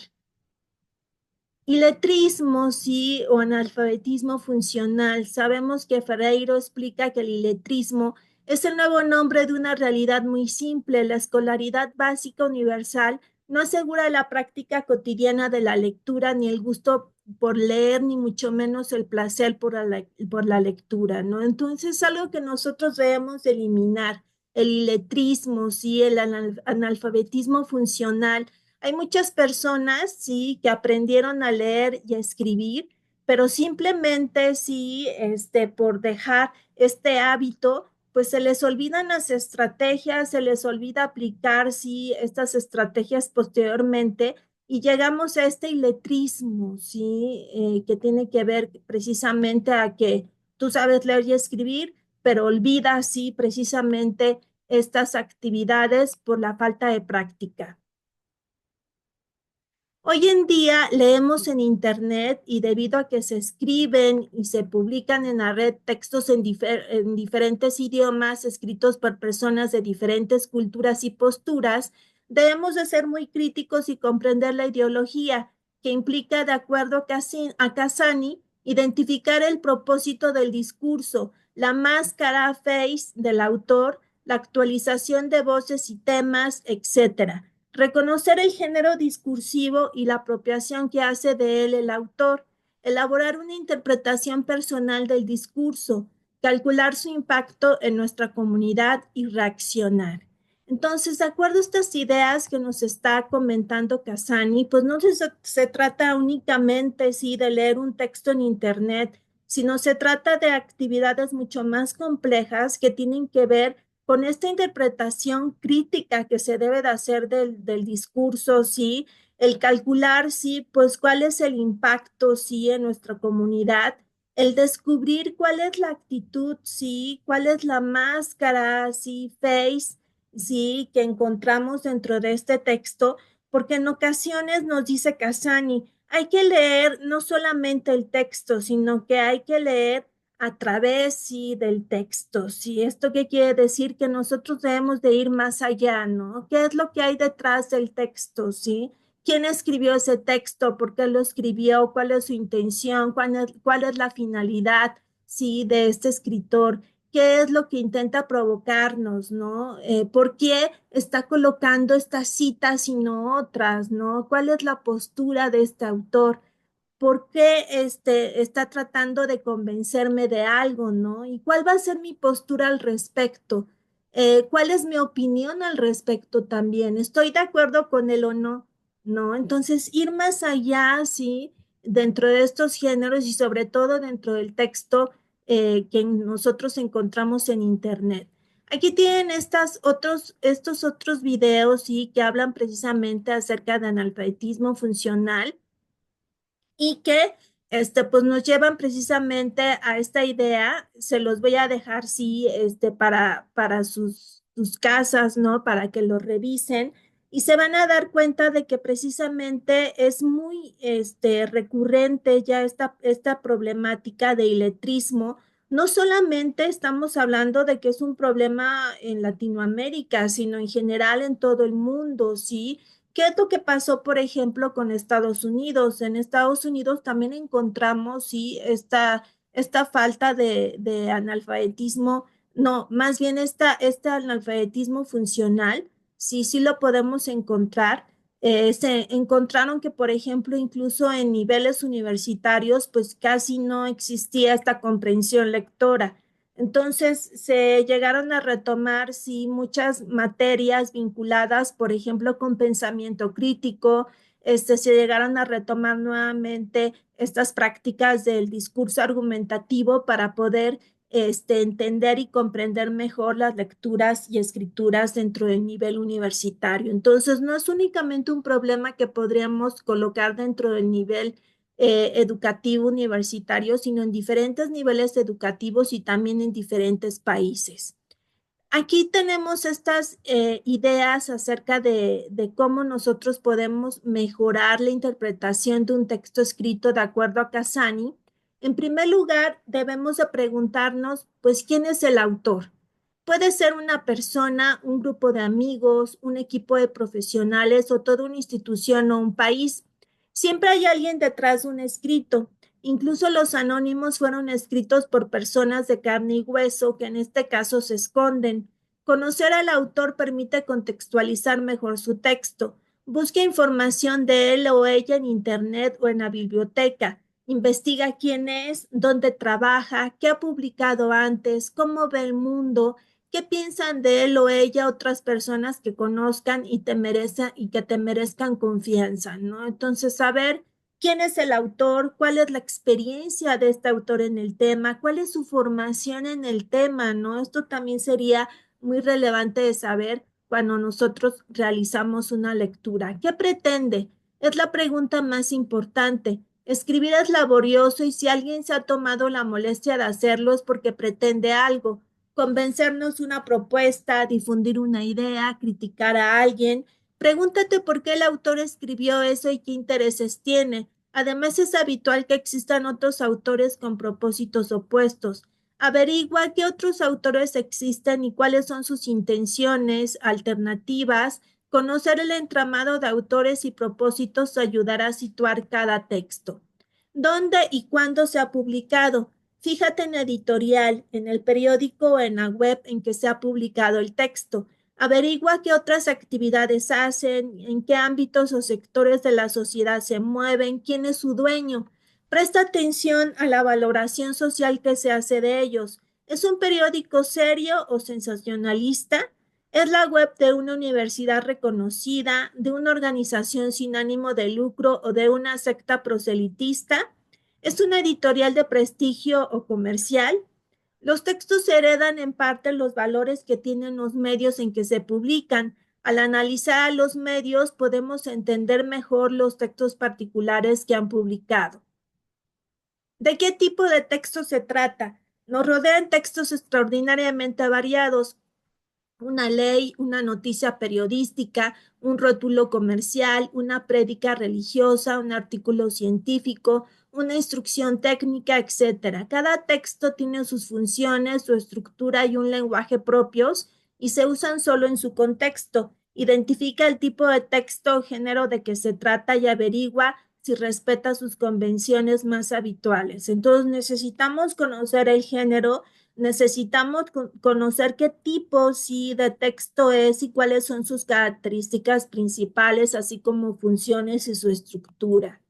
Iletrismo, sí, o analfabetismo funcional. Sabemos que Ferreiro explica que el iletrismo es el nuevo nombre de una realidad muy simple. La escolaridad básica universal no asegura la práctica cotidiana de la lectura, ni el gusto por leer, ni mucho menos el placer por la lectura, ¿no? Entonces es algo que nosotros debemos eliminar, el iletrismo, sí, el analfabetismo funcional. Hay muchas personas, sí, que aprendieron a leer y a escribir, pero simplemente, sí, por dejar este hábito, pues se les olvidan las estrategias, se les olvida aplicar, sí, estas estrategias posteriormente y llegamos a este iletrismo, ¿sí? Que tiene que ver precisamente a que tú sabes leer y escribir, pero olvidas, sí, precisamente estas actividades por la falta de práctica. Hoy en día leemos en Internet y debido a que se escriben y se publican en la red textos en diferentes idiomas escritos por personas de diferentes culturas y posturas, debemos de ser muy críticos y comprender la ideología que implica, de acuerdo a Casani, identificar el propósito del discurso, la máscara face del autor, la actualización de voces y temas, etcétera. Reconocer el género discursivo y la apropiación que hace de él el autor, elaborar una interpretación personal del discurso, calcular su impacto en nuestra comunidad y reaccionar. Entonces, de acuerdo a estas ideas que nos está comentando Casani, pues no se trata únicamente, sí, de leer un texto en Internet, sino se trata de actividades mucho más complejas que tienen que ver con esta interpretación crítica que se debe de hacer del discurso, sí, el calcular, sí, pues cuál es el impacto, sí, en nuestra comunidad, el descubrir cuál es la actitud, sí, cuál es la máscara, sí, face, sí, que encontramos dentro de este texto, porque en ocasiones nos dice Casani, hay que leer no solamente el texto, sino que hay que leer a través, sí, del texto, sí. ¿Esto qué quiere decir? Que nosotros debemos de ir más allá, ¿no? ¿Qué es lo que hay detrás del texto, sí? ¿Quién escribió ese texto? ¿Por qué lo escribió? ¿Cuál es su intención? ¿Cuál es la finalidad, sí, de este escritor? ¿Qué es lo que intenta provocarnos, no? ¿Por qué está colocando estas citas y no otras, no? ¿Cuál es la postura de este autor? ¿Por qué está tratando de convencerme de algo, no? ¿Y cuál va a ser mi postura al respecto? ¿Cuál es mi opinión al respecto también? ¿Estoy de acuerdo con él o no? ¿No? Entonces, ir más allá, sí, dentro de estos géneros y sobre todo dentro del texto que nosotros encontramos en Internet. Aquí tienen estos otros videos, sí, que hablan precisamente acerca de analfabetismo funcional y que pues nos llevan precisamente a esta idea. Se los voy a dejar, sí, para sus casas, ¿no? Para que lo revisen y se van a dar cuenta de que precisamente es muy recurrente ya esta problemática de iletrismo. No solamente estamos hablando de que es un problema en Latinoamérica, sino en general en todo el mundo, ¿sí? ¿Qué es lo que pasó, por ejemplo, con Estados Unidos? En Estados Unidos también encontramos, sí, esta falta de analfabetismo, no, más bien este analfabetismo funcional, sí, sí lo podemos encontrar. Se encontraron que, por ejemplo, incluso en niveles universitarios, pues casi no existía esta comprensión lectora. Entonces se llegaron a retomar, sí, muchas materias vinculadas, por ejemplo, con pensamiento crítico. Se llegaron a retomar nuevamente estas prácticas del discurso argumentativo para poder entender y comprender mejor las lecturas y escrituras dentro del nivel universitario. Entonces, no es únicamente un problema que podríamos colocar dentro del nivel educativo universitario, sino en diferentes niveles educativos y también en diferentes países. Aquí tenemos estas ideas acerca de cómo nosotros podemos mejorar la interpretación de un texto escrito de acuerdo a Casani. En primer lugar, debemos de preguntarnos, pues, ¿quién es el autor? Puede ser una persona, un grupo de amigos, un equipo de profesionales o toda una institución o un país. Siempre hay alguien detrás de un escrito. Incluso los anónimos fueron escritos por personas de carne y hueso que en este caso se esconden. Conocer al autor permite contextualizar mejor su texto. Busca información de él o ella en Internet o en la biblioteca. Investiga quién es, dónde trabaja, qué ha publicado antes, cómo ve el mundo, qué piensan de él o ella otras personas que conozcan y que te merezcan confianza, ¿no? Entonces, saber quién es el autor, cuál es la experiencia de este autor en el tema, cuál es su formación en el tema, ¿no? Esto también sería muy relevante de saber cuando nosotros realizamos una lectura. ¿Qué pretende? Es la pregunta más importante. Escribir es laborioso y si alguien se ha tomado la molestia de hacerlo es porque pretende algo, convencernos una propuesta, difundir una idea, criticar a alguien. Pregúntate por qué el autor escribió eso y qué intereses tiene. Además, es habitual que existan otros autores con propósitos opuestos. Averigua qué otros autores existen y cuáles son sus intenciones, alternativas. Conocer el entramado de autores y propósitos ayudará a situar cada texto. ¿Dónde y cuándo se ha publicado? Fíjate en la editorial, en el periódico o en la web en que se ha publicado el texto. Averigua qué otras actividades hacen, en qué ámbitos o sectores de la sociedad se mueven, quién es su dueño. Presta atención a la valoración social que se hace de ellos. ¿Es un periódico serio o sensacionalista? ¿Es la web de una universidad reconocida, de una organización sin ánimo de lucro o de una secta proselitista? ¿Es una editorial de prestigio o comercial? Los textos heredan en parte los valores que tienen los medios en que se publican. Al analizar a los medios podemos entender mejor los textos particulares que han publicado. ¿De qué tipo de texto se trata? Nos rodean textos extraordinariamente variados, una ley, una noticia periodística, un rótulo comercial, una prédica religiosa, un artículo científico, una instrucción técnica, etcétera. Cada texto tiene sus funciones, su estructura y un lenguaje propios y se usan solo en su contexto. Identifica el tipo de texto o género de que se trata y averigua si respeta sus convenciones más habituales. Entonces necesitamos conocer el género. Necesitamos conocer qué tipo sí, de texto es y cuáles son sus características principales, así como funciones y su estructura.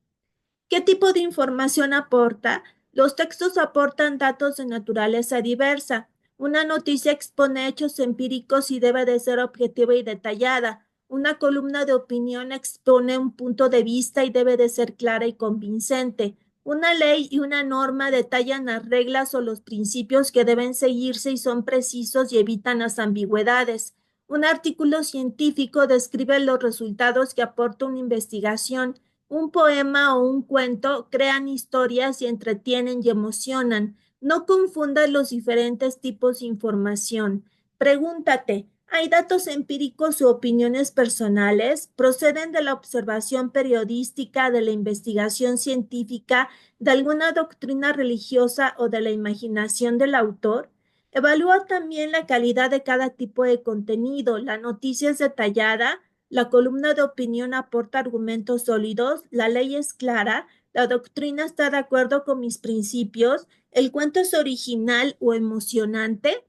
¿Qué tipo de información aporta? Los textos aportan datos de naturaleza diversa. Una noticia expone hechos empíricos y debe de ser objetiva y detallada. Una columna de opinión expone un punto de vista y debe de ser clara y convincente. Una ley y una norma detallan las reglas o los principios que deben seguirse y son precisos y evitan las ambigüedades. Un artículo científico describe los resultados que aporta una investigación. Un poema o un cuento crean historias y entretienen y emocionan. No confundas los diferentes tipos de información. Pregúntate, ¿hay datos empíricos u opiniones personales? ¿Proceden de la observación periodística, de la investigación científica, de alguna doctrina religiosa o de la imaginación del autor? Evalúa también la calidad de cada tipo de contenido. La noticia es detallada, la columna de opinión aporta argumentos sólidos, la ley es clara, la doctrina está de acuerdo con mis principios, el cuento es original o emocionante.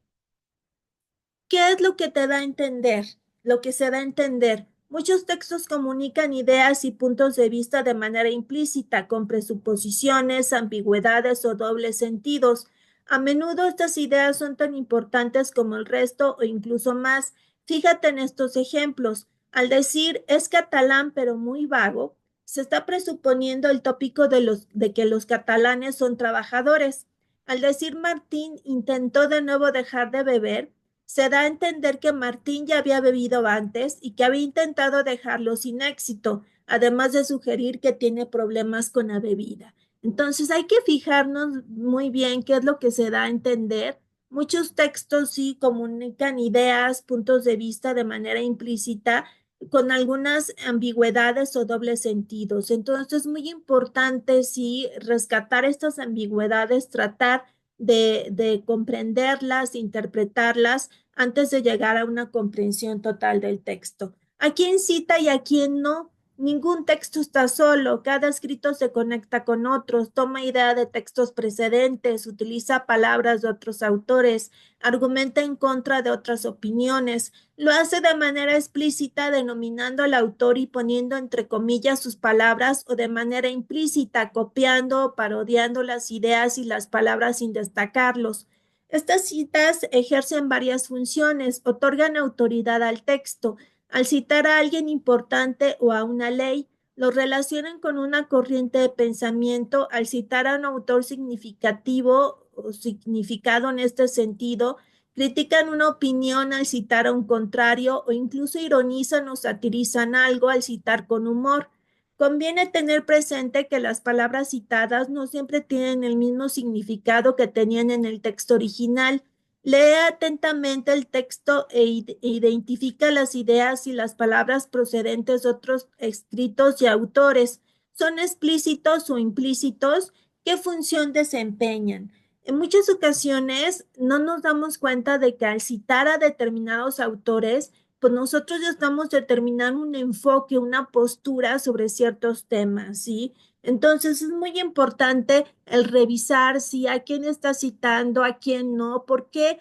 ¿Qué es lo que te da a entender? Lo que se da a entender. Muchos textos comunican ideas y puntos de vista de manera implícita, con presuposiciones, ambigüedades o dobles sentidos. A menudo estas ideas son tan importantes como el resto o incluso más. Fíjate en estos ejemplos. Al decir es catalán pero muy vago, se está presuponiendo el tópico de que los catalanes son trabajadores. Al decir Martín intentó de nuevo dejar de beber, se da a entender que Martín ya había bebido antes y que había intentado dejarlo sin éxito, además de sugerir que tiene problemas con la bebida. Entonces hay que fijarnos muy bien qué es lo que se da a entender. Muchos textos sí comunican ideas, puntos de vista de manera implícita, con algunas ambigüedades o dobles sentidos. Entonces es muy importante sí rescatar estas ambigüedades, tratar de comprenderlas, interpretarlas antes de llegar a una comprensión total del texto. ¿A quién cita y a quién no? Ningún texto está solo, cada escrito se conecta con otros, toma idea de textos precedentes, utiliza palabras de otros autores, argumenta en contra de otras opiniones, lo hace de manera explícita denominando al autor y poniendo entre comillas sus palabras o de manera implícita copiando o parodiando las ideas y las palabras sin destacarlos. Estas citas ejercen varias funciones, otorgan autoridad al texto. Al citar a alguien importante o a una ley, lo relacionan con una corriente de pensamiento. Al citar a un autor significativo o significado en este sentido, critican una opinión al citar a un contrario o incluso ironizan o satirizan algo al citar con humor. Conviene tener presente que las palabras citadas no siempre tienen el mismo significado que tenían en el texto original. Lee atentamente el texto identifica las ideas y las palabras procedentes de otros escritos y autores. ¿Son explícitos o implícitos? ¿Qué función desempeñan? En muchas ocasiones no nos damos cuenta de que al citar a determinados autores, pues nosotros ya estamos determinando un enfoque, una postura sobre ciertos temas, ¿sí? Entonces es muy importante el revisar si a quién está citando, a quién no, por qué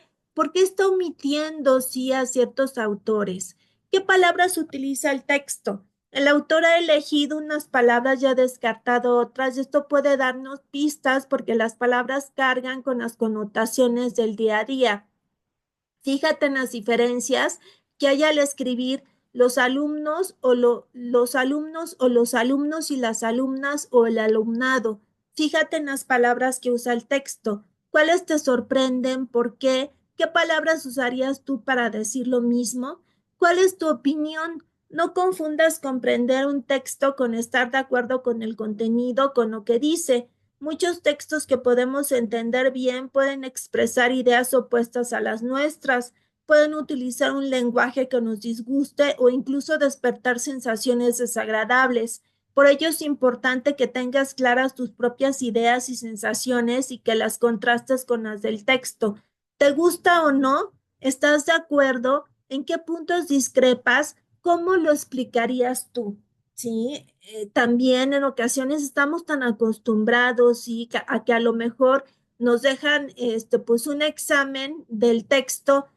está omitiendo sí a ciertos autores, qué palabras utiliza el texto. El autor ha elegido unas palabras y ha descartado otras, y esto puede darnos pistas porque las palabras cargan con las connotaciones del día a día. Fíjate en las diferencias que hay al escribir los alumnos los alumnos o los alumnos y las alumnas o el alumnado. Fíjate en las palabras que usa el texto. ¿Cuáles te sorprenden? ¿Por qué? ¿Qué palabras usarías tú para decir lo mismo? ¿Cuál es tu opinión? No confundas comprender un texto con estar de acuerdo con el contenido, con lo que dice. Muchos textos que podemos entender bien pueden expresar ideas opuestas a las nuestras, pueden utilizar un lenguaje que nos disguste o incluso despertar sensaciones desagradables. Por ello es importante que tengas claras tus propias ideas y sensaciones y que las contrastes con las del texto. ¿Te gusta o no? ¿Estás de acuerdo? ¿En qué puntos discrepas? ¿Cómo lo explicarías tú? Sí, también en ocasiones estamos tan acostumbrados ¿sí? A que a lo mejor nos dejan pues un examen del texto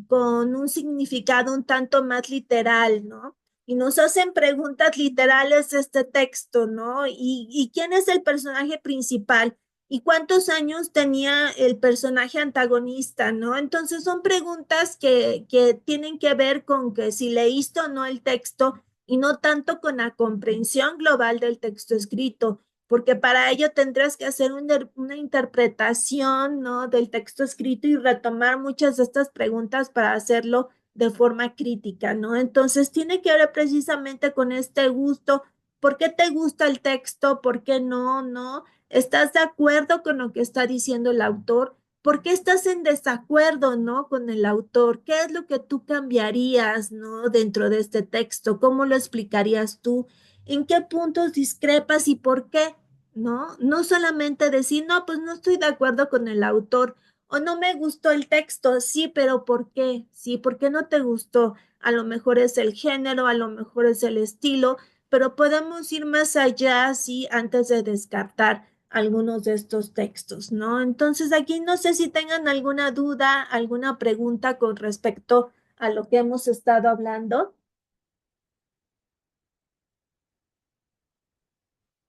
con un significado un tanto más literal, ¿no? Y nos hacen preguntas literales de este texto, ¿no? ¿Y quién es el personaje principal? ¿Y cuántos años tenía el personaje antagonista, ¿no? Entonces son preguntas que tienen que ver con que si leíste o no el texto y no tanto con la comprensión global del texto escrito, porque para ello tendrás que hacer una interpretación, ¿no? del texto escrito y retomar muchas de estas preguntas para hacerlo de forma crítica, ¿no? Entonces tiene que ver precisamente con este gusto. ¿Por qué te gusta el texto? ¿Por qué no? ¿No? ¿Estás de acuerdo con lo que está diciendo el autor? ¿Por qué estás en desacuerdo, no, con el autor? ¿Qué es lo que tú cambiarías, no, dentro de este texto? ¿Cómo lo explicarías tú? ¿En qué puntos discrepas y por qué? ¿No? No solamente decir, no, pues no estoy de acuerdo con el autor o no me gustó el texto, sí, pero ¿por qué? Sí, ¿por qué no te gustó? A lo mejor es el género, a lo mejor es el estilo, pero podemos ir más allá, sí, antes de descartar algunos de estos textos, ¿no? Entonces aquí no sé si tengan alguna duda, alguna pregunta con respecto a lo que hemos estado hablando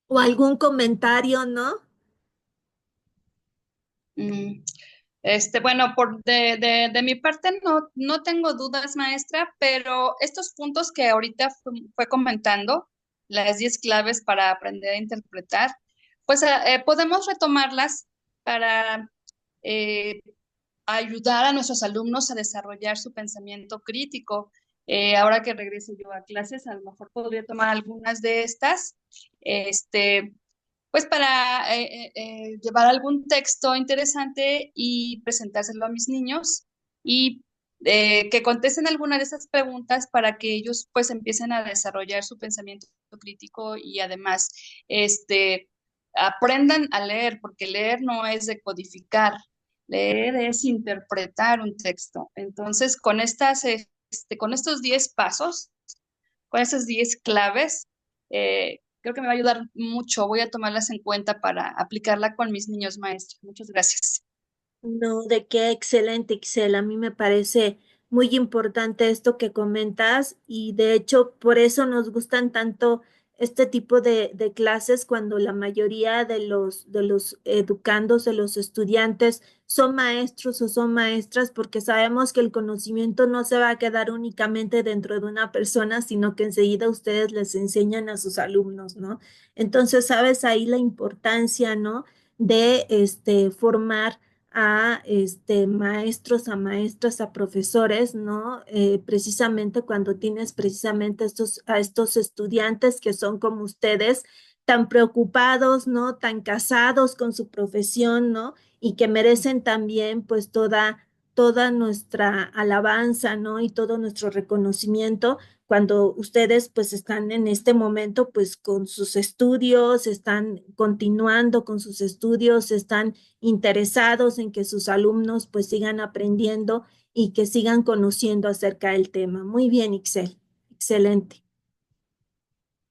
o algún comentario, ¿no? Mm, bueno, de mi parte no tengo dudas, maestra, pero estos puntos que ahorita fue comentando, las 10 claves para aprender a interpretar, pues podemos retomarlas para eh, ayudar a nuestros alumnos a desarrollar su pensamiento crítico. Ahora que regrese yo a clases, a lo mejor podría tomar algunas de estas. Este, pues para llevar algún texto interesante y presentárselo a mis niños y que contesten alguna de esas preguntas para que ellos pues empiecen a desarrollar su pensamiento crítico y además aprendan a leer, porque leer no es decodificar, leer es interpretar un texto. Entonces, con estos 10 pasos, con esas 10 claves, creo que me va a ayudar mucho. Voy a tomarlas en cuenta para aplicarla con mis niños maestros. Muchas gracias. No, de qué excelente, Excel. A mí me parece muy importante esto que comentas y de hecho por eso nos gustan tanto este tipo de clases cuando la mayoría de los educandos, de los estudiantes son maestros o son maestras porque sabemos que el conocimiento no se va a quedar únicamente dentro de una persona, sino que enseguida ustedes les enseñan a sus alumnos, ¿no? Entonces, sabes ahí la importancia, ¿no? de formar a maestros, a maestras, a profesores, ¿no? Precisamente cuando tienes precisamente a estos estudiantes que son como ustedes, tan preocupados, ¿no? Tan casados con su profesión, ¿no? Y que merecen también pues toda nuestra alabanza, ¿no? Y todo nuestro reconocimiento cuando ustedes pues están en este momento pues con sus estudios, están continuando con sus estudios, están interesados en que sus alumnos pues sigan aprendiendo y que sigan conociendo acerca del tema. Muy bien, Ixel. Excelente.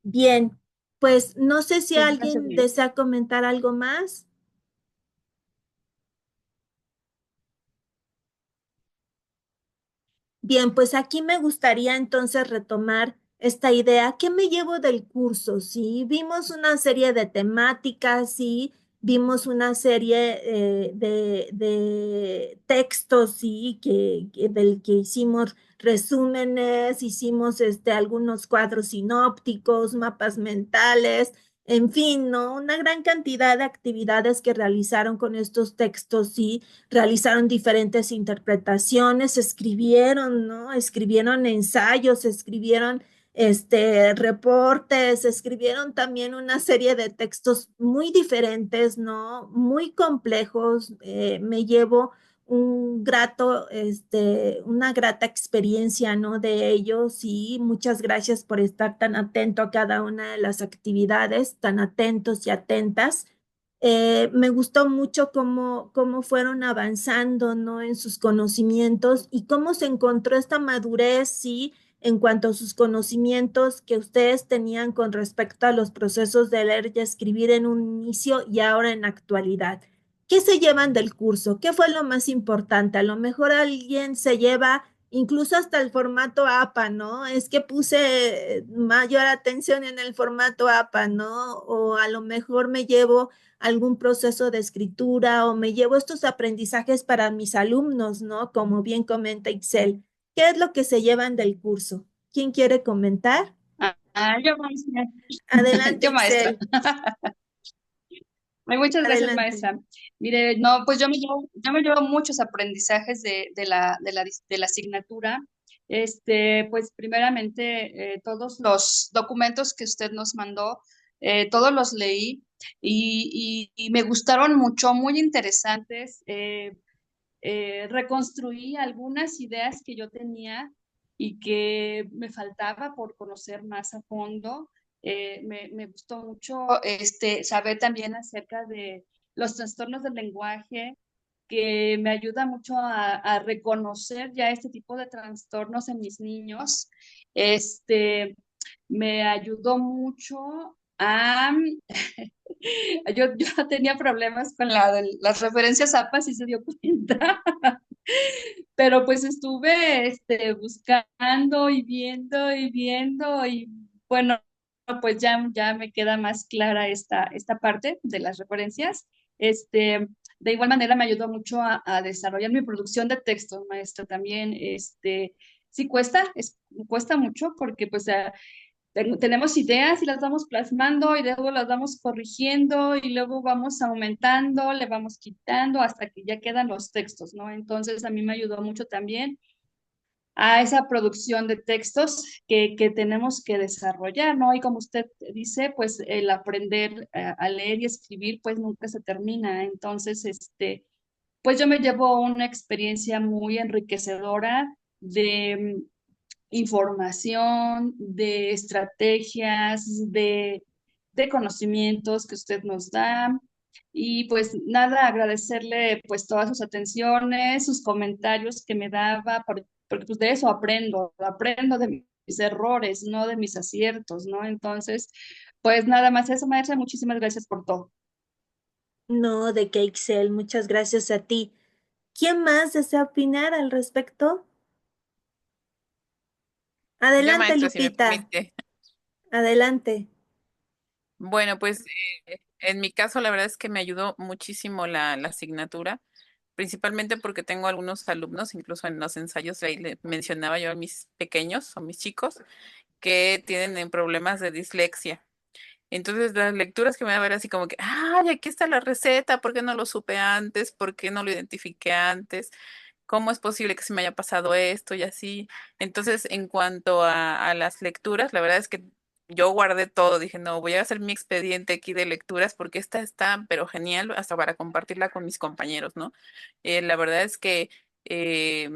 Bien, pues no sé si Sí, gracias, alguien maestra. desea comentar algo más. Bien, pues aquí me gustaría entonces retomar esta idea. ¿Qué me llevo del curso? Sí, vimos una serie de temáticas, sí, vimos una serie de textos, sí, del que hicimos resúmenes, hicimos algunos cuadros sinópticos, mapas mentales, en fin, ¿no? Una gran cantidad de actividades que realizaron con estos textos, sí, realizaron diferentes interpretaciones, escribieron, ¿no? Escribieron ensayos, escribieron reportes, escribieron también una serie de textos muy diferentes, ¿no? Muy complejos. Me llevo una grata experiencia, ¿no? De ellos y muchas gracias por estar tan atento a cada una de las actividades, tan atentos y atentas. Me gustó mucho cómo fueron avanzando, ¿no? En sus conocimientos y cómo se encontró esta madurez, sí, en cuanto a sus conocimientos que ustedes tenían con respecto a los procesos de leer y escribir en un inicio y ahora en la actualidad. ¿Qué se llevan del curso? ¿Qué fue lo más importante? A lo mejor alguien se lleva incluso hasta el formato APA, ¿no? Es que puse mayor atención en el formato APA, ¿no? O a lo mejor me llevo algún proceso de escritura o me llevo estos aprendizajes para mis alumnos, ¿no? Como bien comenta Excel. ¿Qué es lo que se llevan del curso? ¿Quién quiere comentar? Yo, maestra. Adelante, Yo, maestra. Excel. Ay, muchas gracias, Adelante. maestra. Mire, no, pues yo me llevo muchos aprendizajes de la asignatura. Pues primeramente, todos los documentos que usted nos mandó, todos los leí y me gustaron mucho, muy interesantes. Reconstruí algunas ideas que yo tenía y que me faltaba por conocer más a fondo. Me gustó mucho saber también acerca de los trastornos del lenguaje, que me ayuda mucho a reconocer ya este tipo de trastornos en mis niños. Me ayudó mucho a... yo tenía problemas con las referencias APA, si se dio cuenta. Pero pues estuve buscando y viendo y bueno, pues ya me queda más clara esta parte de las referencias. De igual manera me ayudó mucho a desarrollar mi producción de texto, maestra, también. Sí cuesta mucho porque pues tenemos ideas y las vamos plasmando y luego las vamos corrigiendo y luego vamos aumentando, le vamos quitando hasta que ya quedan los textos, ¿no? Entonces a mí me ayudó mucho también a esa producción de textos que tenemos que desarrollar, ¿no? Y como usted dice, pues el aprender a leer y escribir, pues nunca se termina. Entonces, pues yo me llevo una experiencia muy enriquecedora de información, de estrategias, de conocimientos que usted nos da. Y pues nada, agradecerle pues todas sus atenciones, sus comentarios que me daba, porque pues de eso aprendo de mis errores, no de mis aciertos, ¿no? Entonces, pues nada más eso, maestra, muchísimas gracias por todo. No, de que Excel, muchas gracias a ti. ¿Quién más desea opinar al respecto? Yo, Adelante, maestra, si me Lupita. permite. Adelante. Bueno, pues en mi caso la verdad es que me ayudó muchísimo la asignatura, principalmente porque tengo algunos alumnos, incluso en los ensayos ahí le mencionaba yo a mis pequeños o mis chicos, que tienen problemas de dislexia. Entonces las lecturas que me daban era así como que, ay, aquí está la receta, ¿por qué no lo supe antes? ¿Por qué no lo identifiqué antes? ¿Cómo es posible que se me haya pasado esto y así? Entonces, en cuanto a las lecturas, la verdad es que yo guardé todo, dije, no, voy a hacer mi expediente aquí de lecturas porque esta está, pero genial, hasta para compartirla con mis compañeros, ¿no? La verdad es que eh,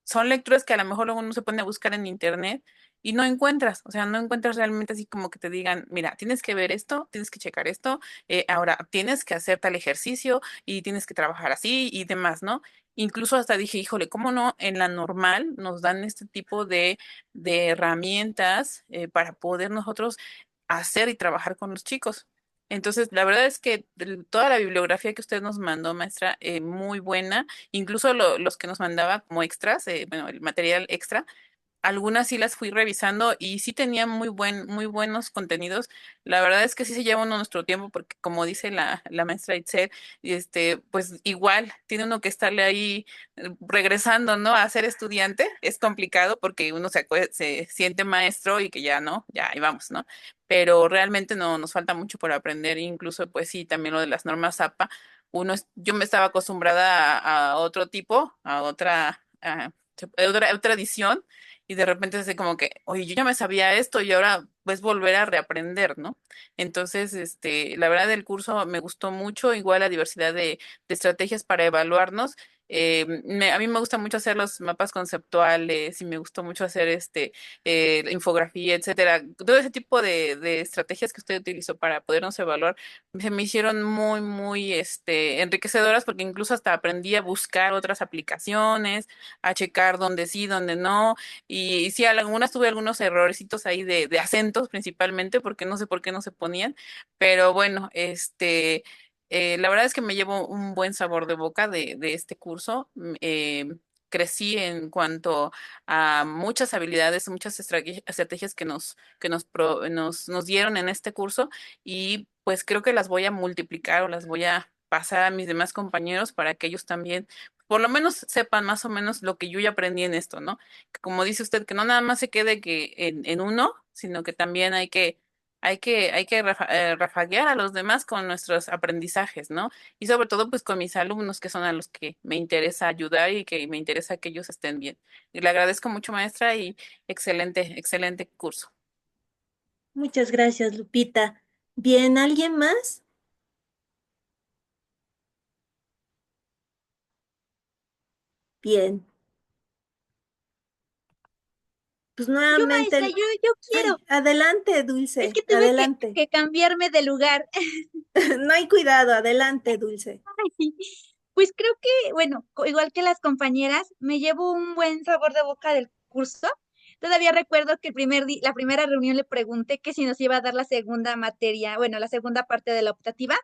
son lecturas que a lo mejor luego uno se pone a buscar en internet y no encuentras, o sea, no encuentras realmente así como que te digan, mira, tienes que ver esto, tienes que checar esto, ahora tienes que hacer tal ejercicio y tienes que trabajar así y demás, ¿no? Incluso hasta dije, híjole, ¿cómo no en la normal nos dan este tipo de herramientas para poder nosotros hacer y trabajar con los chicos? Entonces, la verdad es que toda la bibliografía que usted nos mandó, maestra, muy buena. Incluso los que nos mandaba como extras, bueno, el material extra, algunas sí las fui revisando y sí tenían muy buenos contenidos. La verdad es que sí se lleva uno nuestro tiempo porque como dice la maestra Itzel, pues igual tiene uno que estarle ahí regresando, ¿no? A ser estudiante. Es complicado porque uno se siente maestro y que ya no, ya ahí vamos, ¿no? Pero realmente no nos falta mucho por aprender, incluso pues sí, también lo de las normas APA. Yo me estaba acostumbrada a otro tipo, otra edición y de repente es así como que, oye, yo ya me sabía esto y ahora pues volver a reaprender, ¿no? Entonces, la verdad el curso me gustó mucho, igual la diversidad de estrategias para evaluarnos. A mí me gusta mucho hacer los mapas conceptuales y me gustó mucho hacer la infografía, etcétera. Todo ese tipo de estrategias que usted utilizó para podernos evaluar se me hicieron muy, enriquecedoras porque incluso hasta aprendí a buscar otras aplicaciones, a checar dónde sí, dónde no. Y sí, algunas tuve algunos errorecitos ahí de acentos principalmente, porque no sé por qué no se ponían, pero bueno, la verdad es que me llevo un buen sabor de boca de este curso. Crecí en cuanto a muchas habilidades, muchas estrategias que nos dieron en este curso y pues creo que las voy a multiplicar o las voy a pasar a mis demás compañeros para que ellos también por lo menos sepan más o menos lo que yo ya aprendí en esto, ¿no? Que como dice usted, que no nada más se quede que en uno, sino que también hay que rafaguear a los demás con nuestros aprendizajes, ¿no? Y sobre todo, pues con mis alumnos, que son a los que me interesa ayudar y que me interesa que ellos estén bien. Y le agradezco mucho, maestra, y excelente curso. Muchas gracias, Lupita. Bien, ¿alguien más? Bien. Pues Yo, maestra, nuevamente, yo quiero. ay, adelante, Es Dulce, que tuve adelante. que cambiarme de lugar. No hay cuidado, adelante, Dulce. Pues creo que, bueno, igual que las compañeras, me llevo un buen sabor de boca del curso. Todavía recuerdo que la primera reunión le pregunté que si nos iba a dar la segunda materia, bueno, la segunda parte de la optativa.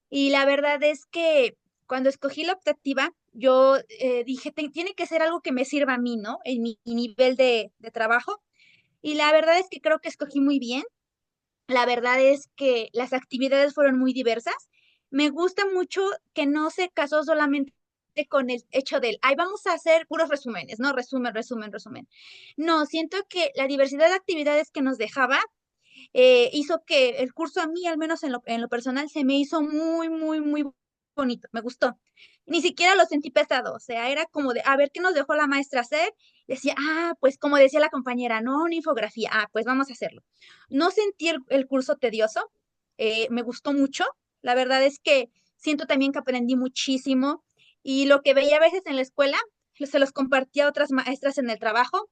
Y la verdad es que cuando escogí la optativa, yo dije, Tiene que ser algo que me sirva a mí, ¿no? En mi nivel de trabajo". Y la verdad es que creo que escogí muy bien. La verdad es que las actividades fueron muy diversas. Me gusta mucho que no se casó solamente con el hecho del, ay, vamos a hacer puros resúmenes, ¿no? Resumen, resumen, resumen. No, siento que la diversidad de actividades que nos dejaba hizo que el curso a mí, al menos en lo personal, se me hizo muy bonito, me gustó. Ni siquiera lo sentí pesado, o sea, era como de, a ver, ¿qué nos dejó la maestra hacer? Decía, pues como decía la compañera, no, una infografía, pues vamos a hacerlo. No sentí el curso tedioso, me gustó mucho, la verdad es que siento también que aprendí muchísimo y lo que veía a veces en la escuela, se los compartía a otras maestras en el trabajo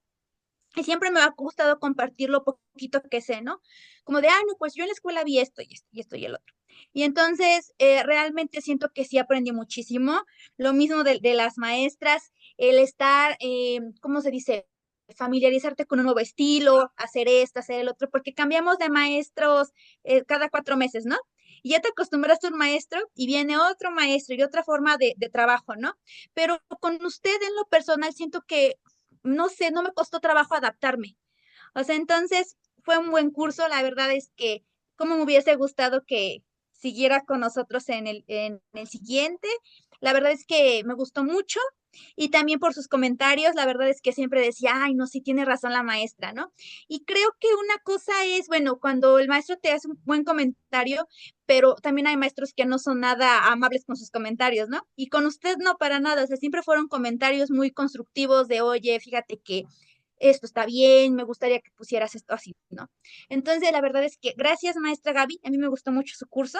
y siempre me ha gustado compartir lo poquito que sé, ¿no? Como de, no, pues yo en la escuela vi esto y esto y esto y el otro. Y entonces, realmente siento que sí aprendí muchísimo. Lo mismo de las maestras, el estar, ¿cómo se dice? Familiarizarte con un nuevo estilo, hacer esto, hacer el otro, porque cambiamos de maestros cada 4 meses, ¿no? Y ya te acostumbraste a un maestro y viene otro maestro y otra forma de trabajo, ¿no? Pero con usted en lo personal siento que no sé, no me costó trabajo adaptarme. O sea, entonces fue un buen curso. La verdad es que como me hubiese gustado que siguiera con nosotros en el siguiente. La verdad es que me gustó mucho y también por sus comentarios, la verdad es que siempre decía, ay, no, sí tiene razón la maestra, ¿no? Y creo que una cosa es, bueno, cuando el maestro te hace un buen comentario, pero también hay maestros que no son nada amables con sus comentarios, ¿no? Y con usted no, para nada, o sea, siempre fueron comentarios muy constructivos de, oye, fíjate que esto está bien, me gustaría que pusieras esto así, ¿no? Entonces, la verdad es que gracias, maestra Gaby, a mí me gustó mucho su curso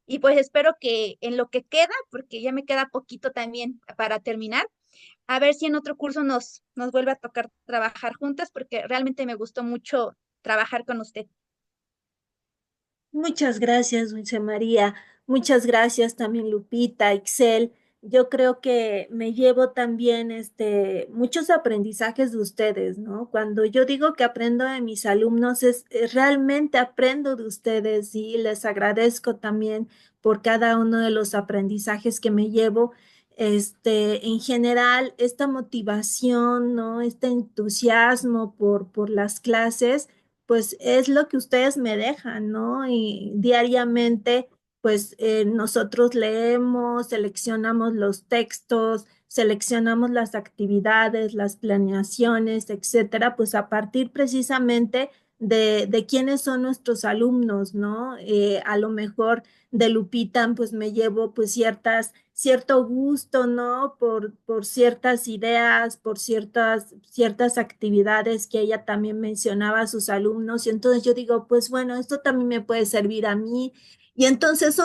y pues espero que en lo que queda, porque ya me queda poquito también para terminar, a ver si en otro curso nos vuelve a tocar trabajar juntas, porque realmente me gustó mucho trabajar con usted. Muchas gracias, Dulce María. Muchas gracias también, Lupita, Ixel. Yo creo que me llevo también muchos aprendizajes de ustedes, ¿no? Cuando yo digo que aprendo de mis alumnos, realmente aprendo de ustedes y les agradezco también por cada uno de los aprendizajes que me llevo. En general, esta motivación, ¿no? Este entusiasmo por las clases pues es lo que ustedes me dejan, ¿no? Y diariamente, pues nosotros leemos, seleccionamos los textos, seleccionamos las actividades, las planeaciones, etcétera, pues a partir precisamente de quiénes son nuestros alumnos, ¿no? A lo mejor de Lupita, pues me llevo pues cierto gusto, ¿no? Por ciertas ideas, por ciertas actividades que ella también mencionaba a sus alumnos. Y entonces yo digo, pues bueno, esto también me puede servir a mí. Y entonces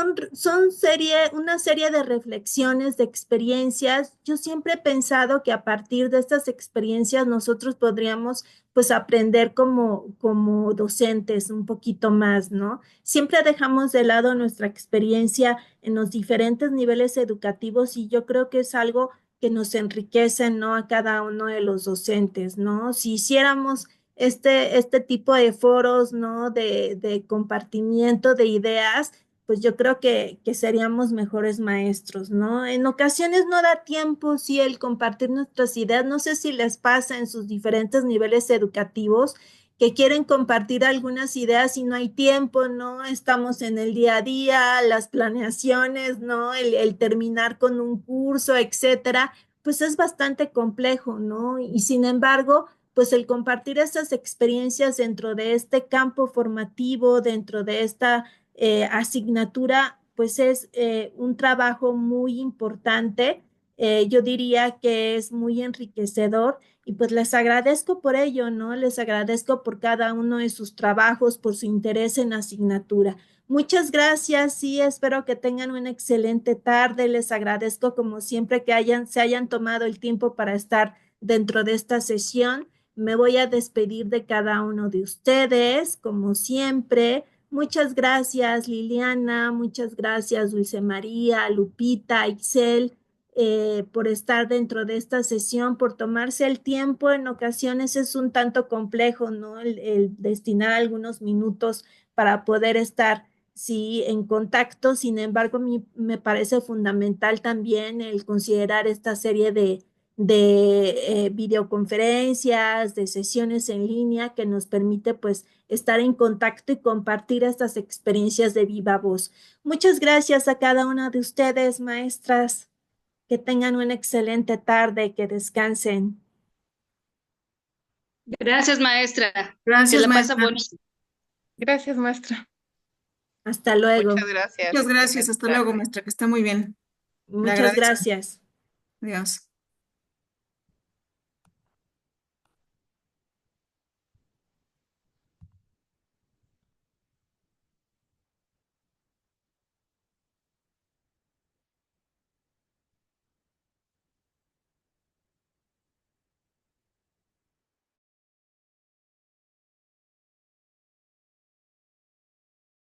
una serie de reflexiones, de experiencias. Yo siempre he pensado que a partir de estas experiencias nosotros podríamos pues aprender como docentes un poquito más, ¿no? Siempre dejamos de lado nuestra experiencia en los diferentes niveles educativos y yo creo que es algo que nos enriquece, ¿no? A cada uno de los docentes, ¿no? Si hiciéramos este tipo de foros, ¿no? De compartimiento de ideas, pues yo creo que seríamos mejores maestros, ¿no? En ocasiones no da tiempo, sí, el compartir nuestras ideas. No sé si les pasa en sus diferentes niveles educativos que quieren compartir algunas ideas y no hay tiempo, ¿no? Estamos en el día a día, las planeaciones, ¿no? El terminar con un curso, etcétera, pues es bastante complejo, ¿no? Y sin embargo, pues el compartir estas experiencias dentro de este campo formativo, dentro de esta asignatura, pues es un trabajo muy importante. Yo diría que es muy enriquecedor y pues les agradezco por ello, ¿no? Les agradezco por cada uno de sus trabajos, por su interés en la asignatura. Muchas gracias y espero que tengan una excelente tarde. Les agradezco como siempre que se hayan tomado el tiempo para estar dentro de esta sesión. Me voy a despedir de cada uno de ustedes, como siempre. Muchas gracias, Liliana. Muchas gracias, Dulce María, Lupita, Ixel por estar dentro de esta sesión, por tomarse el tiempo. En ocasiones es un tanto complejo, ¿no? El destinar algunos minutos para poder estar, sí, en contacto. Sin embargo, a mí me parece fundamental también el considerar esta serie de videoconferencias, de sesiones en línea que nos permite pues estar en contacto y compartir estas experiencias de viva voz. Muchas gracias a cada una de ustedes, maestras. Que tengan una excelente tarde, que descansen. Gracias, maestra. Que Gracias, la pasa maestra. bonito. Gracias, maestra. Hasta luego. Muchas gracias. Muchas gracias. Excelente Hasta luego, tarde. maestra, que esté muy bien. Le Muchas agradezco. gracias. Adiós.